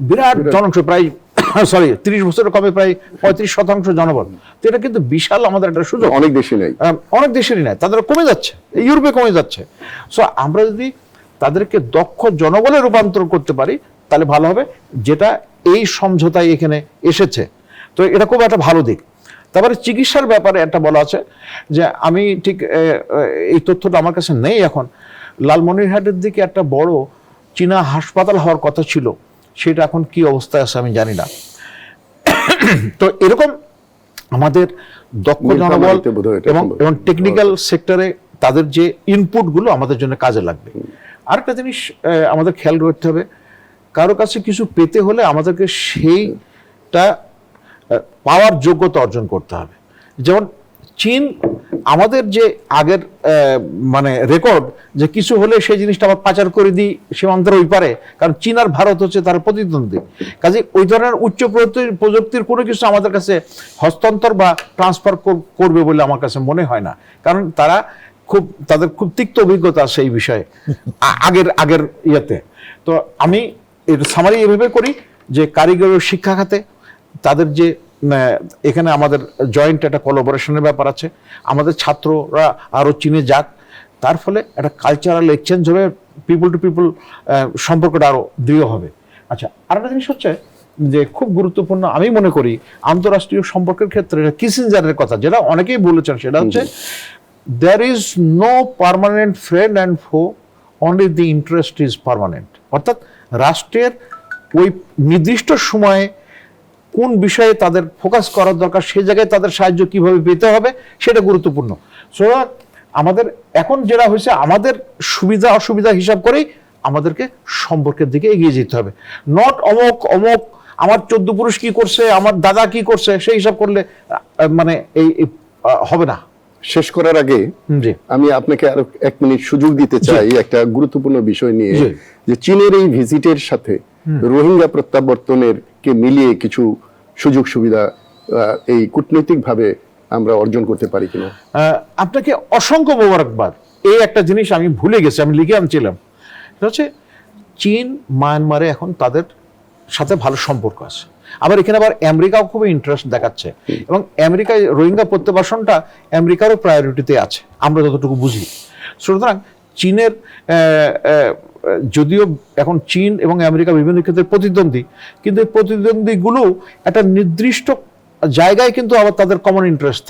বিরাট জনসংখ্যা, প্রায় 30 বছরের কমে প্রায় 35% জনবল। তো এটা কিন্তু বিশাল আমাদের একটা সুযোগ। অনেক দেশেরই নাই, তাদের কমে যাচ্ছে, ইউরোপে কমে যাচ্ছে। সো আমরা যদি তাদেরকে দক্ষ জনবলে রূপান্তর করতে পারি তাহলে ভালো হবে, যেটা এই সমঝোতায় এখানে এসেছে। তো এটা খুব একটা ভালো দিক। তারপরে চিকিৎসার ব্যাপারে একটা বলা আছে, যে আমি ঠিক এই তথ্যটা আমার কাছে নেই এখন, লালমনিরহাটের দিকে একটা বড় চীনা হাসপাতাল হওয়ার কথা ছিল, সেটা এখন কি অবস্থায় আছে আমি জানি না। তো এরকম আমাদের দক্ষ জনবল এবং টেকনিক্যাল সেক্টরে তাদের যে ইনপুটগুলো আমাদের জন্য কাজে লাগবে। আরেকটা জিনিস আমাদের খেয়াল রাখতে হবে, কারো কাছে কিছু পেতে হলে আমাদেরকে সেইটা পাওয়ার যোগ্যতা অর্জন করতে হবে। যেমন চীন আমাদের যে আগের মানে রেকর্ড, যে কিছু হলে সেই জিনিসটা আবার পাচার করে দিই সীমান্তের ওই পারে, কারণ চীন আর ভারত হচ্ছে তার প্রতিদ্বন্দ্বী। কাজে ওই ধরনের উচ্চ প্রযুক্তির কোনো কিছু আমাদের কাছে হস্তান্তর বা ট্রান্সফার করবে বলে আমার কাছে মনে হয় না, কারণ তাদের খুব তিক্ত অভিজ্ঞতা আছে এই বিষয়ে আগের ইয়েতে। তো আমি এর সামারি এভাবে করি যে কারিগরি শিক্ষা খাতে তাদের যে এখানে আমাদের জয়েন্ট একটা কোলাবোরেশনের ব্যাপার আছে, আমাদের ছাত্ররা আরও চীনে যাক, তার ফলে একটা কালচারাল এক্সচেঞ্জ হবে, পিপল টু পিপল সম্পর্কটা আরও দৃঢ় হবে। আচ্ছা, আরেকটা জিনিস হচ্ছে যে খুব গুরুত্বপূর্ণ আমি মনে করি আন্তঃরাষ্ট্রীয় সম্পর্কের ক্ষেত্রে কিসিঞ্জারের কথা, যেটা অনেকেই বলেছেন, সেটা হচ্ছে there is no permanent friend and foe, only the interest is permanent। অর্থাৎ রাষ্ট্রের ওই নির্দিষ্ট সময়ে কোন বিষয়ে তাদের ফোকাস করার দরকার, সেই জায়গায় তাদের সাহায্য কিভাবে পেতে হবে সেটা গুরুত্বপূর্ণ। সো আমাদের এখন যেটা হয়েছে, আমাদের সুবিধা অসুবিধা হিসাব করেই আমাদেরকে সম্পর্কের দিকে এগিয়ে যেতে হবে। নট অমক আমার 14 পুরুষ কি করছে, আমার দাদা কি করছে, সেই হিসাব করলে মানে এই হবে না। শেষ করার আগে আমি আপনাকে আরো 1 মিনিট সুযোগ দিতে চাই একটা গুরুত্বপূর্ণ বিষয় নিয়ে, যে চীনের এই ভিজিটের সাথে রোহিঙ্গা প্রত্যাবর্তনের কে মিলিয়ে কিছু সুযোগ সুবিধা এই কূটনৈতিক ভাবে আমরা অর্জন করতে পারি কিনা। আপনাকে অসংখ্য মোবারকবাদ। এই একটা জিনিস আমি ভুলে গেছি, আমি লিখে আনছিলাম, এটা হচ্ছে চীন মায়ানমারে এখন তাদের সাথে ভালো সম্পর্ক আছে। আবার এখানে আবার আমেরিকাও খুব ইন্টারেস্ট দেখাচ্ছে, এবং আমেরিকায় রোহিঙ্গা প্রত্যাবাসনটা আমেরিকারও প্রায়োরিটিতে আছে আমরা যতটুকু বুঝি। সুতরাং চীনের যদিও এখন চীন এবং আমেরিকা বিভিন্ন ক্ষেত্রে প্রতিদ্বন্দ্বী, কিন্তু এই প্রতিদ্বন্দ্বীগুলো একটা নির্দিষ্ট জায়গায় কিন্তু আবার তাদের কমন ইন্টারেস্ট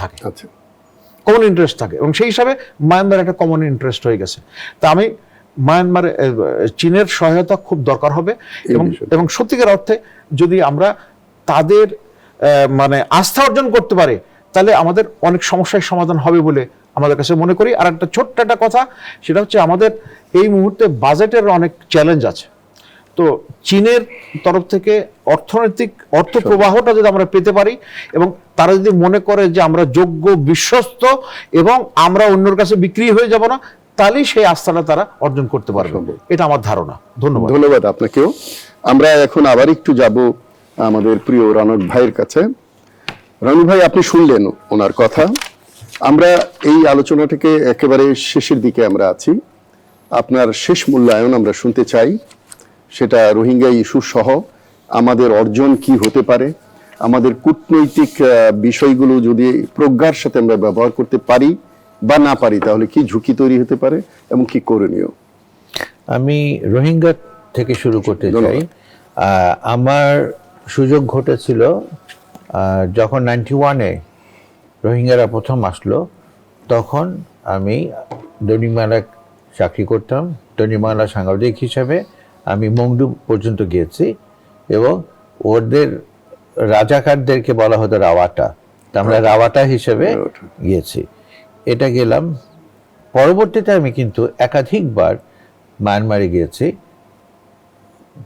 থাকে, এবং সেই হিসাবে মায়ানমার একটা কমন ইন্টারেস্ট হয়ে গেছে। তা আমি মায়ানমারে চীনের সহায়তা খুব দরকার হবে, এবং সত্যিকার অর্থে যদি আমরা তাদের মানে আস্থা অর্জন করতে পারে, তাহলে আমাদের অনেক সমস্যার সমাধান হবে বলে আমাদের কাছে মনে করি। আর একটা ছোট্ট একটা কথা, সেটা হচ্ছে আমাদের এই মুহূর্তে বাজেটের অনেক চ্যালেঞ্জ আছে। তো চীনের তরফ থেকে অর্থ প্রবাহটা যদি আমরা পেতে পারি, এবং তারা যদি মনে করে যে আমরা যোগ্য, বিশ্বস্ত এবং আমরা অন্যের কাছে বিক্রি হয়ে যাব না, তাহলেই সেই আস্থাটা তারা অর্জন করতে পারবে। এটা আমার ধারণা। ধন্যবাদ। ধন্যবাদ আপনাকেও। আমরা এখন আবার একটু যাব আমাদের প্রিয় রনক ভাইয়ের কাছে। রনক ভাই, আপনি শুনলেন ওনার কথা। আমরা এই আলোচনাটাকে একেবারে শেষের দিকে আমরা আছি। আপনার শেষ মূল্যায়ন আমরা শুনতে চাই, সেটা রোহিঙ্গা ইস্যু সহ আমাদের অর্জন কি হতে পারে, আমাদের কূটনৈতিক বিষয়গুলো যদি প্রজ্ঞার সাথে আমরা ব্যবহার করতে পারি বা না পারি, তাহলে কি ঝুঁকি তৈরি হতে পারে এবং কি করণীয়। আমি রোহিঙ্গা থেকে শুরু করতে চাই। আমার সুযোগ ঘটেছিল যখন 91-এ রোহিঙ্গারা প্রথম আসলো, তখন আমি দনিমালা চাকরি করতাম। দনিমালা সাংবাদিক হিসাবে আমি মংডু পর্যন্ত গিয়েছি, এবং ওদের রাজাকারদেরকে বলা হতো রাওয়াটা, তা আমরা রাওয়াটা হিসেবে গিয়েছি। এটা গেলাম। পরবর্তীতে আমি কিন্তু একাধিকবার মায়ানমারে গিয়েছি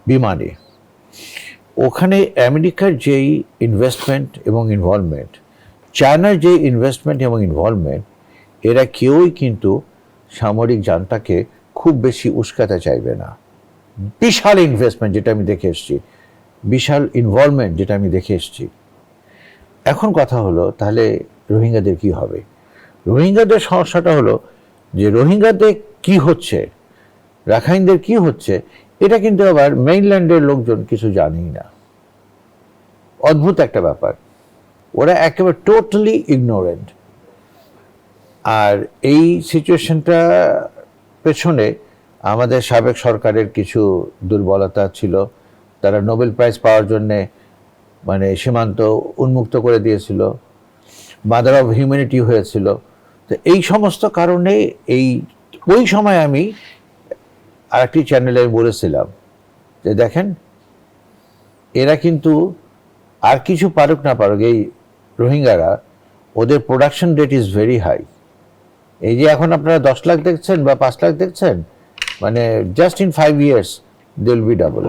বিমানে। ওখানে আমেরিকার যেই ইনভেস্টমেন্ট এবং ইনভলভমেন্ট, চায়নার যে ইনভেস্টমেন্ট এবং ইনভলভমেন্ট, এরা কেউই কিন্তু সামরিক জান্তাকে খুব বেশি উস্কাতে চাইবে না। বিশাল ইনভেস্টমেন্ট যেটা আমি দেখে এসেছি, বিশাল ইনভলভমেন্ট যেটা আমি দেখে এসেছি। এখন কথা হলো, তাহলে রোহিঙ্গাদের কি হবে? রোহিঙ্গাদের সমস্যাটা হলো যে রোহিঙ্গাদের কি হচ্ছে, রাখাইনদের কি হচ্ছে, এটা কিন্তু আবার মেইনল্যান্ডের লোকজন কিছু জানেই না। অদ্ভুত একটা ব্যাপার, ওরা একেবারে টোটালি ইগনোরেন্ট। আর এই সিচুয়েশনটা পেছনে আমাদের সাবেক সরকারের কিছু দুর্বলতা ছিল। তারা নোবেল প্রাইজ পাওয়ার জন্যে মানে সীমান্ত উন্মুক্ত করে দিয়েছিল, মাদার অফ হিউম্যানিটি হয়েছিল। তো এই সমস্ত কারণে ওই সময় আমি আরেকটি চ্যানেলে বলেছিলাম যে দেখেন, এরা কিন্তু আর কিছু পারুক না পারুক, এই রোহিঙ্গারা, ওদের production rate is very high. এই যে এখন আপনারা 10 লাখ দেখছেন বা 5 লাখ দেখছেন, মানে just in 5 years they will be double.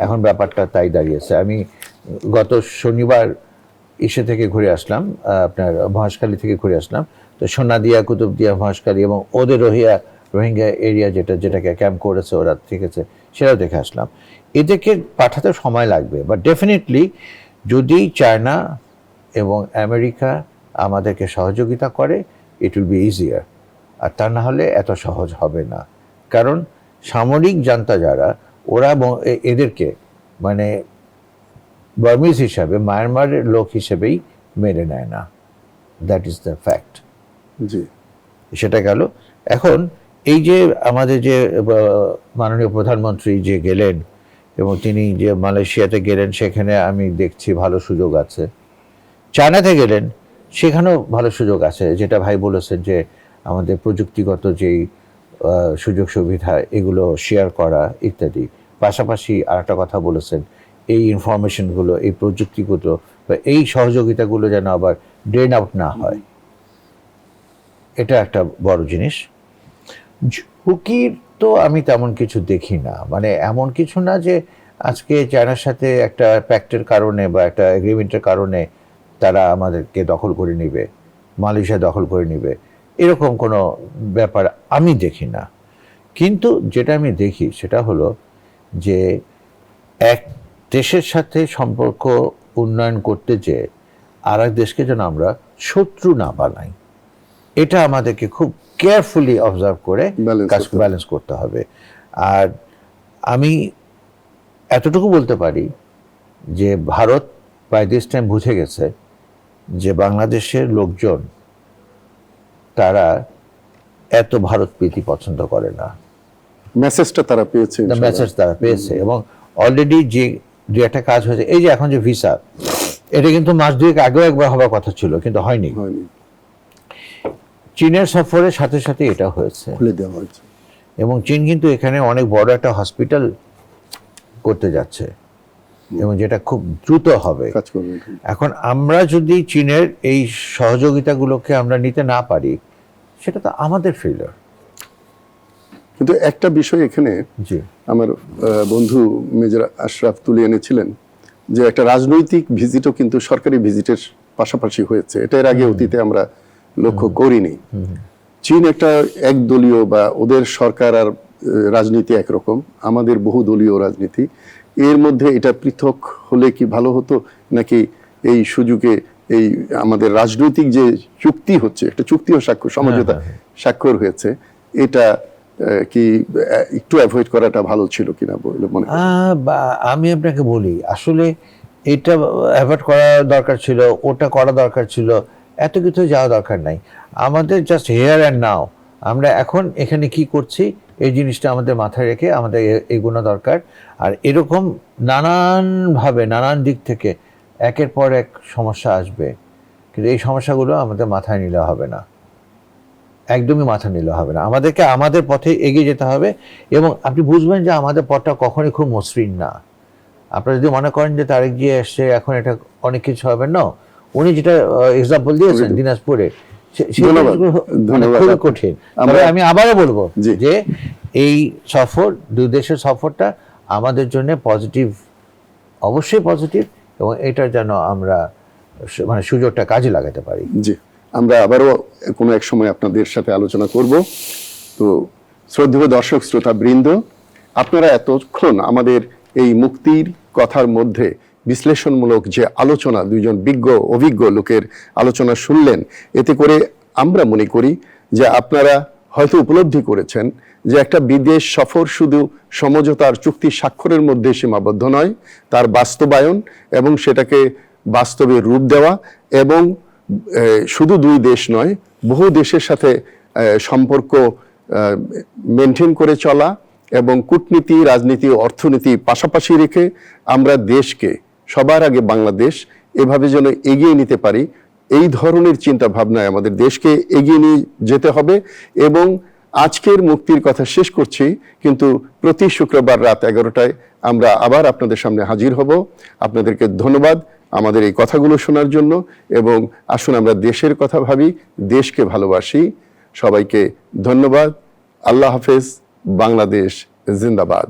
এখন ব্যাপারটা তাই দাঁড়িয়েছে। আমি গত শনিবার ইসে থেকে ঘুরে আসলাম, আপনার মহেশখালী থেকে ঘুরে আসলাম। তো সোনাদিয়া, কুতুবদিয়া, মহেশখালী এবং ওদের রোহিঙ্গা এরিয়া যেটাকে ক্যাম্প করেছে ওরা, ঠিক আছে, সেটাও দেখে আসলাম। এদেরকে পাঠাতে সময় লাগবে, বাট ডেফিনেটলি যদি চায়না এবং আমেরিকা আমাদেরকে সহযোগিতা করে, ইট উইল বি ইজিয়ার। আর তা না হলে এত সহজ হবে না, কারণ সামরিক জান্তা যারা, ওরা এদেরকে মানে বার্মিজ হিসাবে, মায়ানমারের লোক হিসেবেই মেনে নেয় না। That is the fact. জি, সেটা গেল। এখন এই যে আমাদের যে মাননীয় প্রধানমন্ত্রী যে গেলেন এবং তিনি যে মালয়েশিয়াতে গেলেন, সেখানে আমি দেখছি ভালো সুযোগ আছে। চায়নাতে গেলেন, সেখানেও ভালো সুযোগ আছে, যেটা ভাই বলেছেন যে আমাদের প্রযুক্তিগত যেই সুযোগ সুবিধা, এগুলো শেয়ার করা ইত্যাদি। পাশাপাশি আর একটা কথা বলেছেন, এই ইনফরমেশনগুলো, এই প্রযুক্তিগত বা এই সহযোগিতাগুলো যেন আবার ড্রেন আউট না হয়, এটা একটা বড় জিনিস। ঝুঁকির তো আমি তেমন কিছু দেখি না, মানে এমন কিছু না যে আজকে চায়নার সাথে একটা প্যাক্টের কারণে বা একটা এগ্রিমেন্টের কারণে তারা আমাদেরকে দখল করে নেবে, মালয়েশিয়া দখল করে নেবে, এরকম কোনো ব্যাপার আমি দেখি না। কিন্তু যেটা আমি দেখি সেটা হলো যে এক দেশের সাথে সম্পর্ক উন্নয়ন করতে যেয়ে আর এক দেশকে যেন আমরা শত্রু না বানাই, এটা আমাদেরকে খুব কেয়ারফুলি অবজার্ভ করে ব্যালেন্স করতে হবে। আর আমি এতটুকু বলতে পারি যে ভারত বাই দিস টাইম বুঝে গেছে যে বাংলাদেশের লোকজন তারা এত ভারত প্রীতি পছন্দ করে না। মেসেজটা তারা পেয়েছে, মেসেজ তারা পেয়েছে, এবং অলরেডি যে দু একটা কাজ হয়েছে। এই যে এখন যে ভিসা, এটা কিন্তু মাস 2 আগেও একবার হবার কথা ছিল, কিন্তু হয়নি। চীনের সফরের সাথে সাথে এটা হয়েছে, খুলে দেওয়া হয়েছে। এবং চীন কিন্তু এখানে অনেক বড় একটা হসপিটাল করতে যাচ্ছে। এবং যেটা খুব দ্রুত হবে। কাজ করবে। এখন আমরা যদি চীনের এই সহযোগিতাগুলোকে আমরা নিতে না পারি, সেটা তো আমাদের ফেলিওর। কিন্তু একটা বিষয় এখানে জি, আমার বন্ধু মেজর আশরাফ তুলে এনেছিলেন যে একটা রাজনৈতিক ভিজিটও কিন্তু সরকারি ভিজিটের পাশাপাশি হয়েছে, এটা এর আগে অতীতে আমরা লক্ষ্য করিনি। চীন একটা একদলীয় বা ওদের সরকার আর রাজনীতি একরকম, আমাদের বহুদলীয় রাজনীতি, এর মধ্যে এটা পৃথক হলে কি ভালো হতো, নাকি এই সুযোগে এই আমাদের রাজনৈতিক যে চুক্তি হচ্ছে, একটা চুক্তিও স্বাক্ষর সমঝোতা স্বাক্ষর হয়েছে, এটা কি একটু অ্যাভয়েড করাটা ভালো ছিল কিনা বলে মনে হয়? আমি আপনাকে বলি, আসলে এটা অ্যাভয়েড করা দরকার ছিল, ওটা করা দরকার ছিল, এত কিছু যাওয়া দরকার নাই। আমাদের জাস্ট হেয়ার অ্যান্ড নাও, আমরা এখন এখানে কি করছি এই জিনিসটা আমাদের মাথায় রেখে আমাদের এগোনো দরকার। আর এরকম নানানভাবে নানান দিক থেকে একের পর এক সমস্যা আসবে, কিন্তু এই সমস্যাগুলো আমাদের মাথায় নিলে হবে না, একদমই মাথা নিলে হবে না। আমাদেরকে আমাদের পথে এগিয়ে যেতে হবে, এবং আপনি বুঝবেন যে আমাদের পথটা কখনই খুব মসৃণ না। আপনারা যদি মনে করেন যে তারেক জি এসছে এখন এটা অনেক কিছু হবে, না, উনি যেটা এক্সাম্পল দিয়েছেন দিনাজপুরে, খুবই কঠিন। তবে আমি আবারও বলবো যে এই সফর, দুই দেশের সফরটা আমাদের জন্য পজিটিভ, অবশ্যই পজিটিভ, এবং এটা যেন আমরা মানে সুযোগটা কাজে লাগাতে পারি। জি, আমরা আবারও কোনো এক সময় আপনাদের সাথে আলোচনা করব। তো শ্রদ্ধেয় দর্শক শ্রোতা বৃন্দ, আপনারা এতক্ষণ আমাদের এই মুক্তির কথার মধ্যে বিশ্লেষণমূলক যে আলোচনা, দুইজন বিজ্ঞ অভিজ্ঞ লোকের আলোচনা শুনলেন, এতে করে আমরা মনে করি যে আপনারা হয়তো উপলব্ধি করেছেন যে একটা বিদেশ সফর শুধু সমঝোতার চুক্তি স্বাক্ষরের মধ্যে সীমাবদ্ধ নয়, তার বাস্তবায়ন এবং সেটাকে বাস্তবে রূপ দেওয়া, এবং শুধু দুই দেশ নয়, বহু দেশের সাথে সম্পর্ক মেনটেন করে চলা, এবং কূটনীতি, রাজনীতি, অর্থনীতি পাশাপাশি রেখে আমরা দেশকে, সবার আগে বাংলাদেশ, এভাবে যেন এগিয়ে নিতে পারি, এই ধরনের চিন্তা ভাবনায় আমাদের দেশকে এগিয়ে নিয়ে যেতে হবে। এবং আজকের মুক্তির কথা শেষ করছি, কিন্তু প্রতি শুক্রবার রাত 11টায় আমরা আবার আপনাদের সামনে হাজির হব। আপনাদেরকে ধন্যবাদ আমাদের এই কথাগুলো শোনার জন্য, এবং আসুন আমরা দেশের কথা ভাবি, দেশকে ভালোবাসি। সবাইকে ধন্যবাদ। আল্লাহ হাফেজ। বাংলাদেশ জিন্দাবাদ।